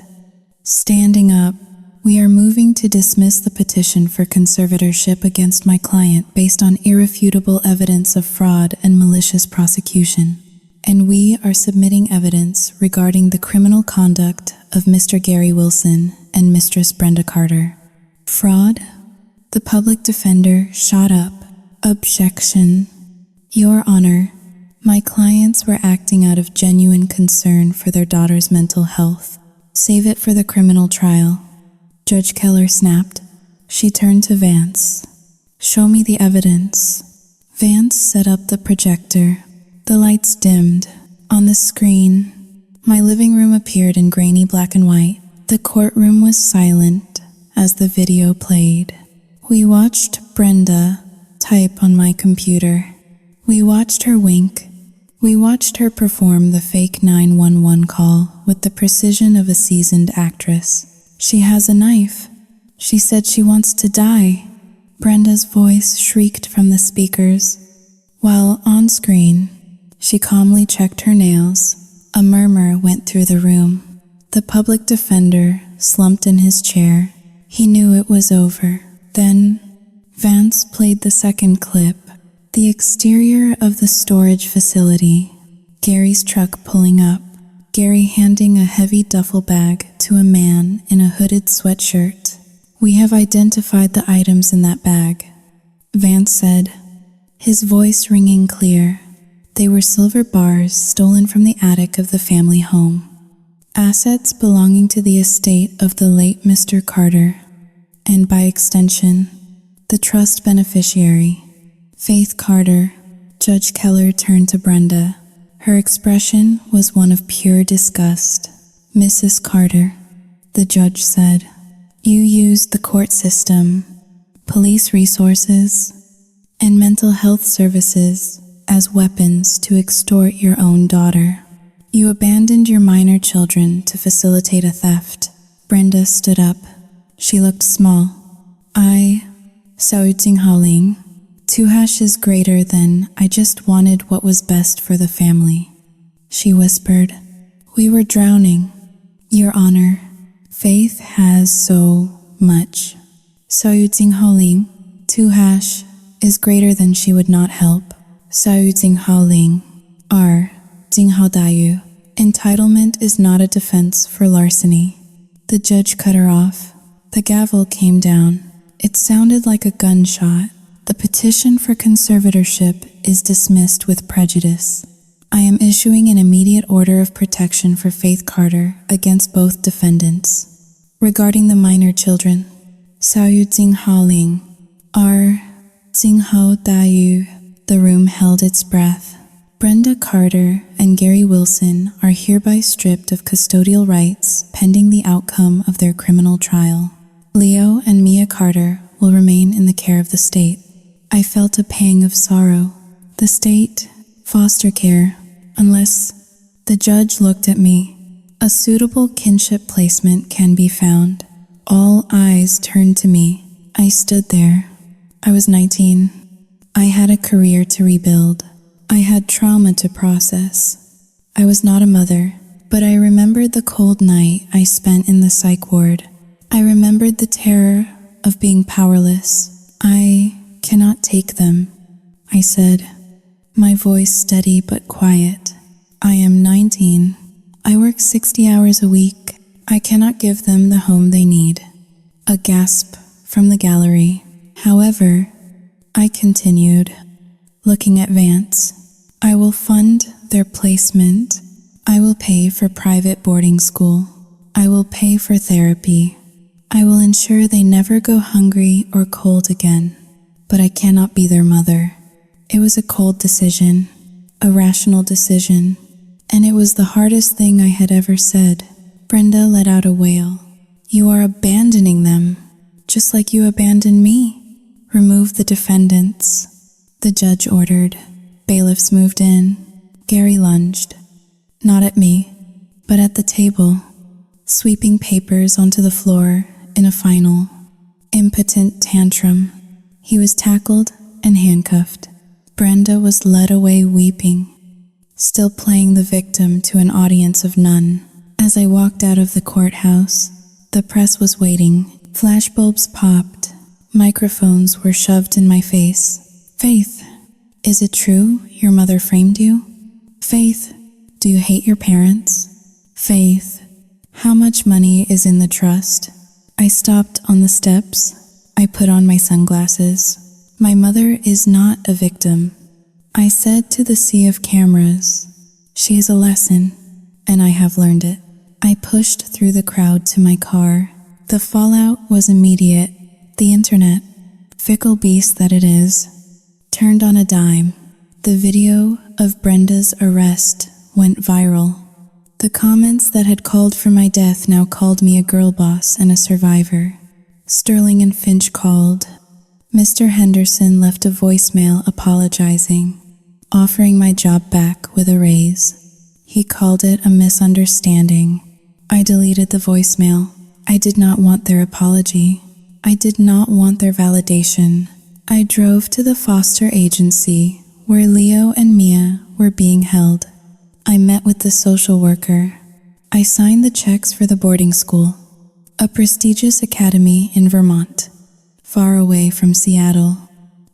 standing up. We are moving to dismiss the petition for conservatorship against my client based on irrefutable evidence of fraud and malicious prosecution. And we are submitting evidence regarding the criminal conduct of Mr. Gary Wilson and Mistress Brenda Carter. Fraud? The public defender shot up. Objection. Your Honor, my clients were acting out of genuine concern for their daughter's mental health. Save it for the criminal trial. Judge Keller snapped. She turned to Vance. Show me the evidence. Vance set up the projector. The lights dimmed. On the screen, my living room appeared in grainy black and white. The courtroom was silent as the video played. We watched Brenda type on my computer. We watched her wink. We watched her perform the fake 911 call with the precision of a seasoned actress. She has a knife. She said she wants to die. Brenda's voice shrieked from the speakers, while on screen, she calmly checked her nails. A murmur went through the room. The public defender slumped in his chair. He knew it was over. Then, Vance played the second clip. The exterior of the storage facility. Gary's truck pulling up. Gary handing a heavy duffel bag to a man in a hooded sweatshirt. We have identified the items in that bag, Vance said, his voice ringing clear. They were silver bars stolen from the attic of the family home. Assets belonging to the estate of the late Mr. Carter, and by extension, the trust beneficiary, Faith Carter. Judge Keller turned to Brenda. Her expression was one of pure disgust. Mrs. Carter, the judge said, you used the court system, police resources, and mental health services as weapons to extort your own daughter. You abandoned your minor children to facilitate a theft. Brenda stood up. She looked small. Haoling. Tuhash is greater than I just wanted what was best for the family. She whispered. We were drowning. Your Honor, Faith has so much. Haoling. Tuhash is greater than she would not help. Haoling. Dayu. Entitlement is not a defense for larceny. The judge cut her off. The gavel came down. It sounded like a gunshot. The petition for conservatorship is dismissed with prejudice. I am issuing an immediate order of protection for Faith Carter against both defendants. Regarding the minor children, Haoling. Dayu. The room held its breath. Brenda Carter and Gary Wilson are hereby stripped of custodial rights pending the outcome of their criminal trial. Leo and Mia Carter will remain in the care of the state. I felt a pang of sorrow. The state, foster care, unless the judge looked at me. A suitable kinship placement can be found. All eyes turned to me. I stood there. I was 19. I had a career to rebuild. I had trauma to process. I was not a mother, but I remembered the cold night I spent in the psych ward. I remembered the terror of being powerless. I cannot take them, I said, my voice steady but quiet. I am 19. I work 60 hours a week. I cannot give them the home they need. A gasp from the gallery. However, I continued, looking at Vance. I will fund their placement. I will pay for private boarding school. I will pay for therapy. I will ensure they never go hungry or cold again. But I cannot be their mother. It was a cold decision, a rational decision, and it was the hardest thing I had ever said. Brenda let out a wail. You are abandoning them, just like you abandoned me. Remove the defendants, the judge ordered. Bailiffs moved in. Gary lunged, not at me, but at the table, sweeping papers onto the floor in a final, impotent tantrum. He was tackled and handcuffed. Brenda was led away weeping, still playing the victim to an audience of none. As I walked out of the courthouse, the press was waiting. Flashbulbs popped. Microphones were shoved in my face. Faith, is it true your mother framed you? Faith, do you hate your parents? Faith, how much money is in the trust? I stopped on the steps. I put on my sunglasses. My mother is not a victim. I said to the sea of cameras, she is a lesson, and I have learned it. I pushed through the crowd to my car. The fallout was immediate. The internet, fickle beast that it is, turned on a dime. The video of Brenda's arrest went viral. The comments that had called for my death now called me a girl boss and a survivor. Sterling and Finch called. Mr. Henderson left a voicemail apologizing, offering my job back with a raise. He called it a misunderstanding. I deleted the voicemail. I did not want their apology. I did not want their validation. I drove to the foster agency where Leo and Mia were being held. I met with the social worker. I signed the checks for the boarding school, a prestigious academy in Vermont, far away from Seattle,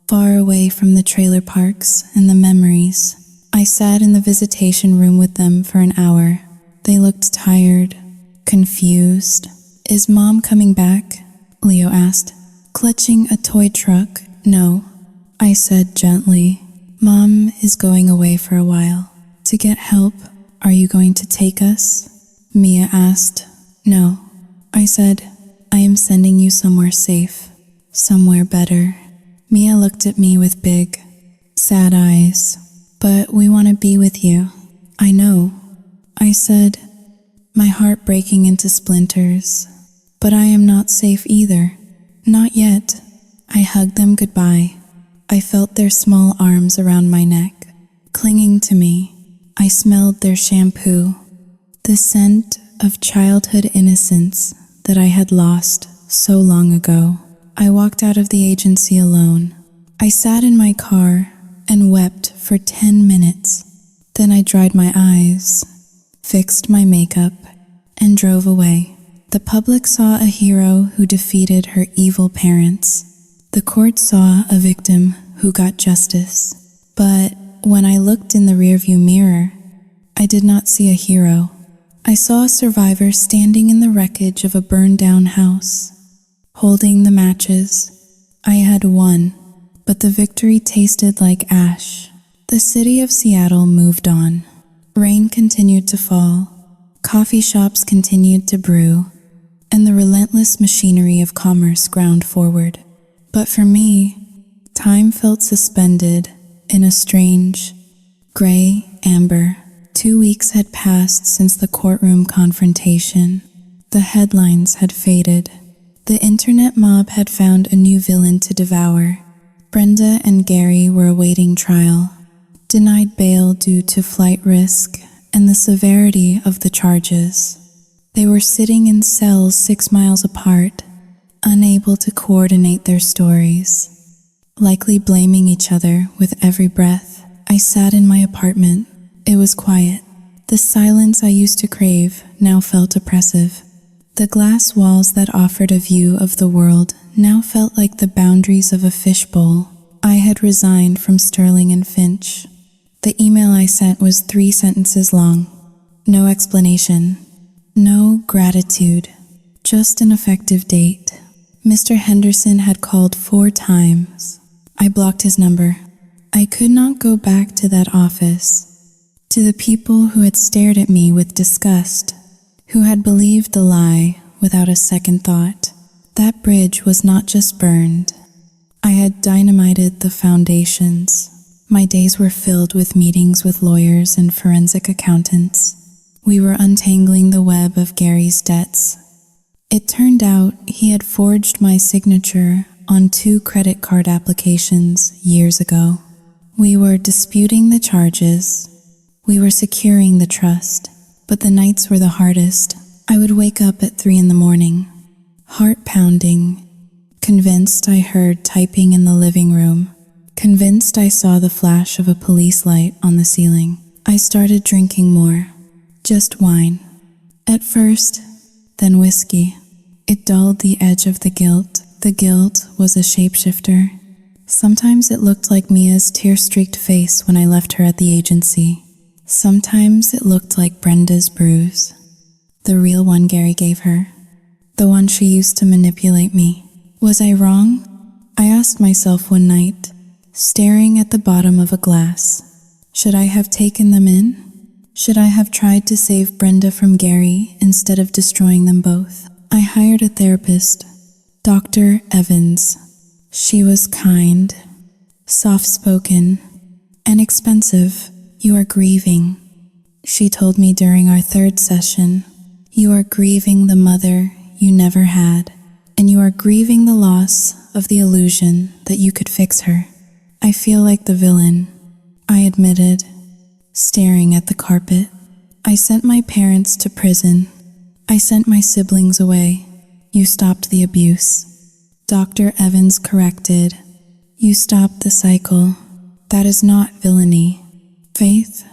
far away from the trailer parks and the memories. I sat in the visitation room with them for an hour. They looked tired, confused. Is Mom coming back? Leo asked, clutching a toy truck. No, I said gently. Mom is going away for a while. To get help, are you going to take us? Mia asked. No. I said, I am sending you somewhere safe, somewhere better. Mia looked at me with big, sad eyes. But we want to be with you. I know. I said, my heart breaking into splinters. But I am not safe either. Not yet. I hugged them goodbye. I felt their small arms around my neck, clinging to me. I smelled their shampoo, the scent of childhood innocence that I had lost so long ago. I walked out of the agency alone. I sat in my car and wept for 10 minutes. Then I dried my eyes, fixed my makeup, and drove away. The public saw a hero who defeated her evil parents. The court saw a victim who got justice. But when I looked in the rearview mirror, I did not see a hero. I saw a survivor standing in the wreckage of a burned-down house, holding the matches. I had won, but the victory tasted like ash. The city of Seattle moved on. Rain continued to fall, coffee shops continued to brew, and the relentless machinery of commerce ground forward. But for me, time felt suspended in a strange, gray amber. 2 weeks had passed since the courtroom confrontation. The headlines had faded. The internet mob had found a new villain to devour. Brenda and Gary were awaiting trial, denied bail due to flight risk and the severity of the charges. They were sitting in cells 6 miles apart, unable to coordinate their stories, likely blaming each other with every breath. I sat in my apartment. It was quiet. The silence I used to crave now felt oppressive. The glass walls that offered a view of the world now felt like the boundaries of a fishbowl. I had resigned from Sterling and Finch. The email I sent was 3 sentences long. No explanation. No gratitude. Just an effective date. Mr. Henderson had called 4 times. I blocked his number. I could not go back to that office, to the people who had stared at me with disgust, who had believed the lie without a second thought. That bridge was not just burned. I had dynamited the foundations. My days were filled with meetings with lawyers and forensic accountants. We were untangling the web of Gary's debts. It turned out he had forged my signature on 2 credit card applications years ago. We were disputing the charges. We were securing the trust. But the nights were the hardest. I would wake up at 3 in the morning, heart pounding, convinced I heard typing in the living room, convinced I saw the flash of a police light on the ceiling. I started drinking more, just wine. At first, then whiskey. It dulled the edge of the guilt. The guilt was a shapeshifter. Sometimes it looked like Mia's tear-streaked face when I left her at the agency. Sometimes it looked like Brenda's bruise, the real one Gary gave her, the one she used to manipulate me. Was I wrong? I asked myself one night, staring at the bottom of a glass. Should I have taken them in? Should I have tried to save Brenda from Gary instead of destroying them both? I hired a therapist, Dr. Evans. She was kind, soft-spoken, and expensive. You are grieving, she told me during our 3rd session. You are grieving the mother you never had, and you are grieving the loss of the illusion that you could fix her. I feel like the villain, I admitted, staring at the carpet. I sent my parents to prison. I sent my siblings away. You stopped the abuse. Dr. Evans corrected. You stopped the cycle. That is not villainy. Faith,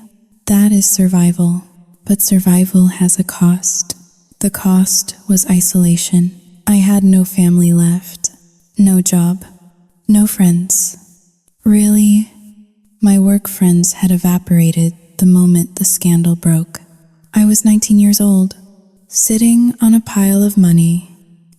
that is survival. But survival has a cost. The cost was isolation. I had no family left, no job, no friends. Really, my work friends had evaporated the moment the scandal broke. I was 19 years old, sitting on a pile of money,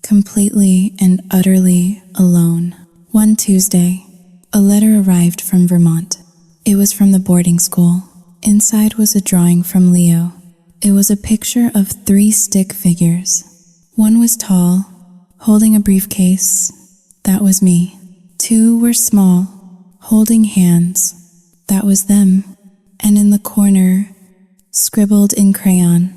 completely and utterly alone. One Tuesday, a letter arrived from Vermont. It was from the boarding school. Inside was a drawing from Leo. It was a picture of 3 stick figures. One was tall, holding a briefcase. That was me. 2 were small, holding hands. That was them. And in the corner, scribbled in crayon,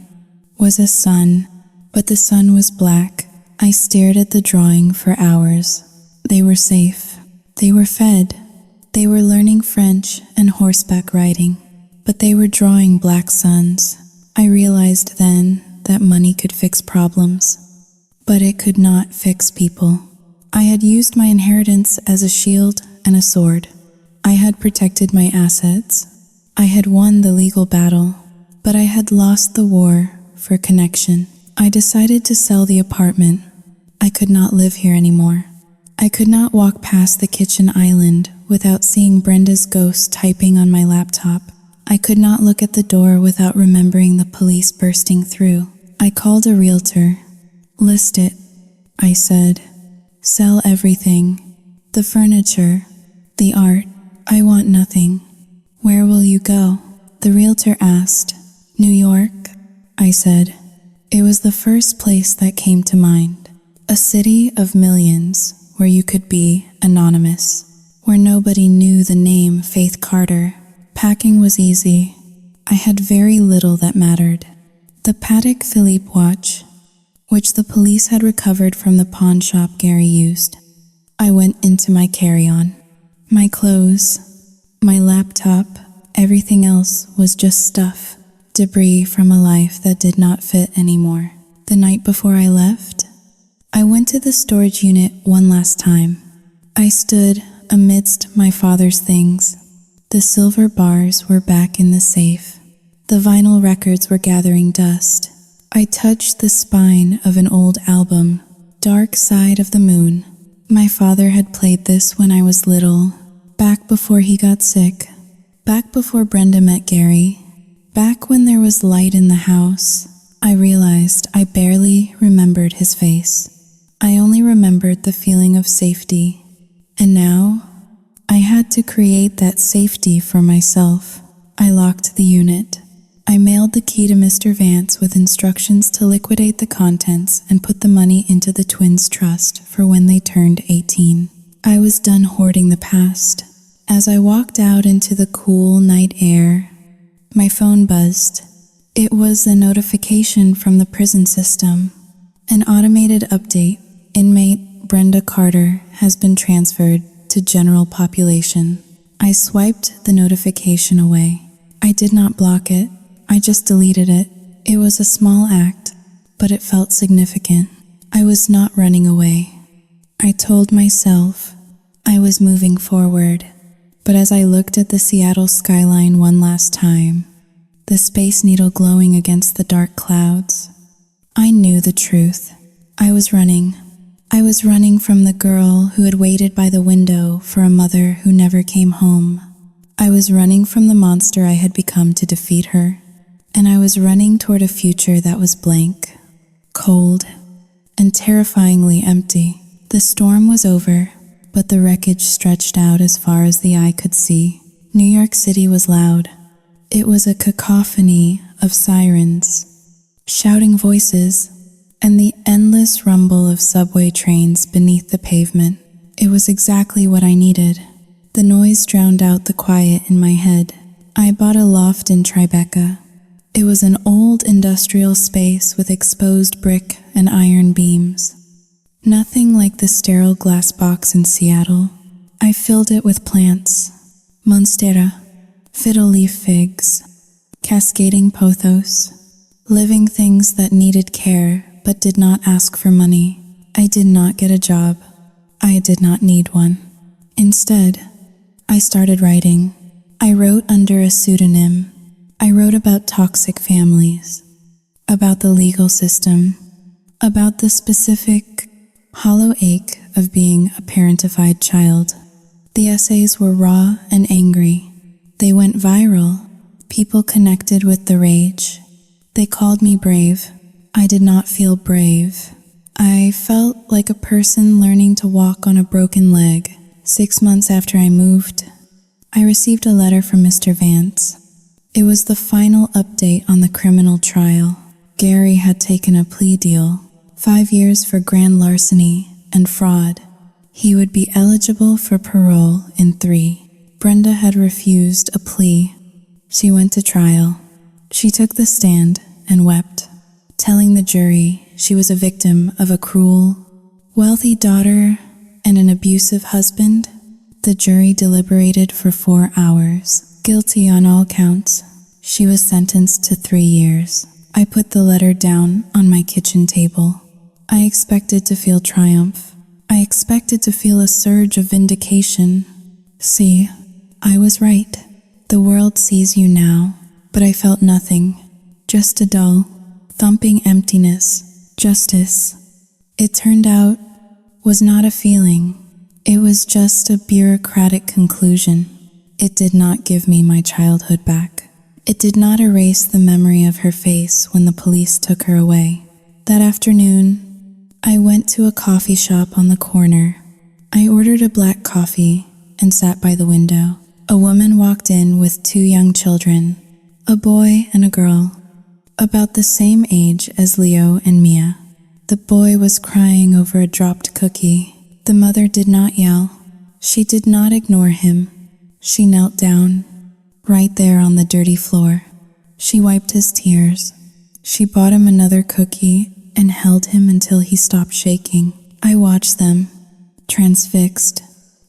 was a sun, but the sun was black. I stared at the drawing for hours. They were safe. They were fed. They were learning French and horseback riding, but they were drawing black suns. I realized then that money could fix problems, but it could not fix people. I had used my inheritance as a shield and a sword. I had protected my assets. I had won the legal battle, but I had lost the war for connection. I decided to sell the apartment. I could not live here anymore. I could not walk past the kitchen island without seeing Brenda's ghost typing on my laptop. I could not look at the door without remembering the police bursting through. I called a realtor. List it, I said. Sell everything. The furniture, the art. I want nothing. Where will you go? The realtor asked. New York, I said. It was the first place that came to mind. A city of millions where you could be anonymous, where nobody knew the name Faith Carter. Packing was easy. I had very little that mattered. The Patek Philippe watch, which the police had recovered from the pawn shop Gary used. I went into my carry-on. My clothes, my laptop, everything else was just stuff, debris from a life that did not fit anymore. The night before I left, I went to the storage unit one last time. I stood amidst my father's things. The silver bars were back in the safe. The vinyl records were gathering dust. I touched the spine of an old album, Dark Side of the Moon. My father had played this when I was little, back before he got sick, back before Brenda met Gary, back when there was light in the house. I realized I barely remembered his face. I only remembered the feeling of safety. And now, I had to create that safety for myself. I locked the unit. I mailed the key to Mr. Vance with instructions to liquidate the contents and put the money into the twins' trust for when they turned 18. I was done hoarding the past. As I walked out into the cool night air, my phone buzzed. It was a notification from the prison system. An automated update. Inmate Brenda Carter has been transferred to general population. I swiped the notification away. I did not block it. I just deleted it. It was a small act, but it felt significant. I was not running away. I told myself I was moving forward. But as I looked at the Seattle skyline one last time, the Space Needle glowing against the dark clouds, I knew the truth. I was running. I was running from the girl who had waited by the window for a mother who never came home. I was running from the monster I had become to defeat her. And I was running toward a future that was blank, cold, and terrifyingly empty. The storm was over, but the wreckage stretched out as far as the eye could see. New York City was loud. It was a cacophony of sirens, shouting voices, and the endless rumble of subway trains beneath the pavement. It was exactly what I needed. The noise drowned out the quiet in my head. I bought a loft in Tribeca. It was an old industrial space with exposed brick and iron beams. Nothing like the sterile glass box in Seattle. I filled it with plants, monstera, fiddle leaf figs, cascading pothos, living things that needed care but did not ask for money. I did not get a job. I did not need one. Instead, I started writing. I wrote under a pseudonym. I wrote about toxic families, about the legal system, about the specific hollow ache of being a parentified child. The essays were raw and angry. They went viral. People connected with the rage. They called me brave. I did not feel brave. I felt like a person learning to walk on a broken leg. 6 months after I moved, I received a letter from Mr. Vance. It was the final update on the criminal trial. Gary had taken a plea deal, 5 years for grand larceny and fraud. He would be eligible for parole in 3. Brenda had refused a plea. She went to trial. She took the stand and wept, telling the jury she was a victim of a cruel, wealthy daughter and an abusive husband. The jury deliberated for 4 hours. Guilty on all counts. She was sentenced to 3 years. I put the letter down on my kitchen table. I expected to feel triumph. I expected to feel a surge of vindication. See, I was right. The world sees you now, but I felt nothing. Just a dull, thumping emptiness. Justice, it turned out, was not a feeling. It was just a bureaucratic conclusion. It did not give me my childhood back. It did not erase the memory of her face when the police took her away. That afternoon, I went to a coffee shop on the corner. I ordered a black coffee and sat by the window. A woman walked in with 2 young children, a boy and a girl, about the same age as Leo and Mia. The boy was crying over a dropped cookie. The mother did not yell. She did not ignore him. She knelt down, right there on the dirty floor. She wiped his tears. She bought him another cookie and held him until he stopped shaking. I watched them, transfixed.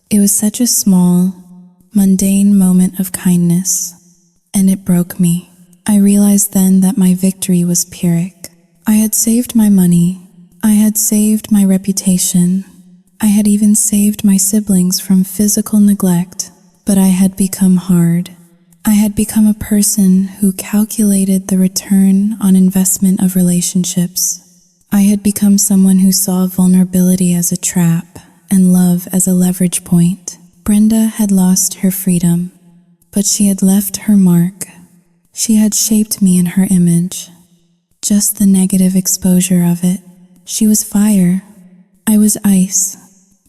It was such a small, mundane moment of kindness, and it broke me. I realized then that my victory was Pyrrhic. I had saved my money. I had saved my reputation. I had even saved my siblings from physical neglect, but I had become hard. I had become a person who calculated the return on investment of relationships. I had become someone who saw vulnerability as a trap and love as a leverage point. Brenda had lost her freedom, but she had left her mark. She had shaped me in her image. Just the negative exposure of it. She was fire. I was ice,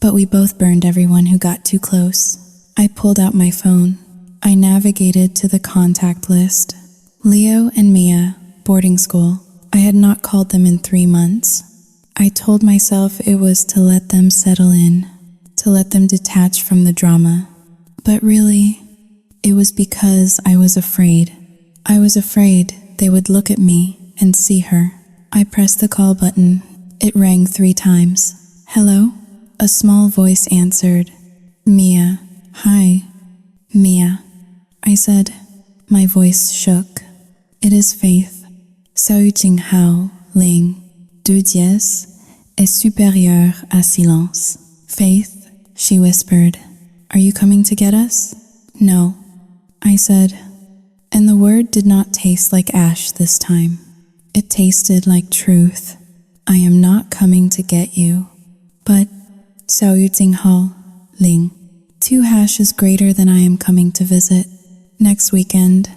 but we both burned everyone who got too close. I pulled out my phone. I navigated to the contact list. Leo and Mia, boarding school. I had not called them in 3 months. I told myself it was to let them settle in, to let them detach from the drama. But really, it was because I was afraid. I was afraid they would look at me and see her. I pressed the call button. It rang 3 times. Hello? A small voice answered. Mia. Hi. Mia. I said. My voice shook. It is Faith. 小静好令 2 dièse est supérieur à silence. Faith, she whispered. Are you coming to get us? No, I said. And the word did not taste like ash this time. It tasted like truth. I am not coming to get you. But 小静好令 2 hash is greater than I am coming to visit. Next weekend.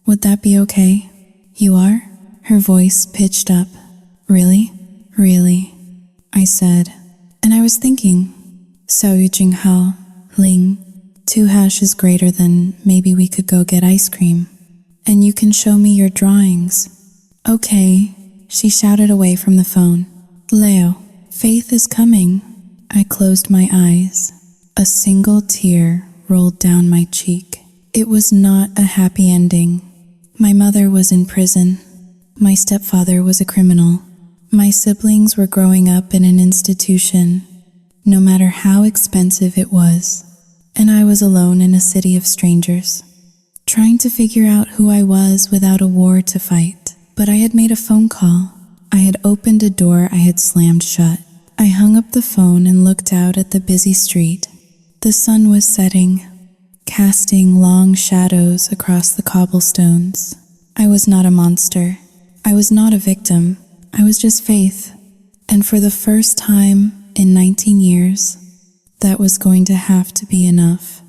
Would that be okay? You are? Her voice pitched up. Really? Really? I said. And I was thinking, 小静好令 2 hash is greater than maybe we could go get ice cream. And you can show me your drawings. Okay, she shouted away from the phone. Leo, Faith is coming. I closed my eyes. A single tear rolled down my cheek. It was not a happy ending. My mother was in prison. My stepfather was a criminal. My siblings were growing up in an institution, no matter how expensive it was. And I was alone in a city of strangers, trying to figure out who I was without a war to fight. But I had made a phone call. I had opened a door I had slammed shut. I hung up the phone and looked out at the busy street. The sun was setting, casting long shadows across the cobblestones. I was not a monster. I was not a victim. I was just Faith. And for the first time in 19 years, that was going to have to be enough.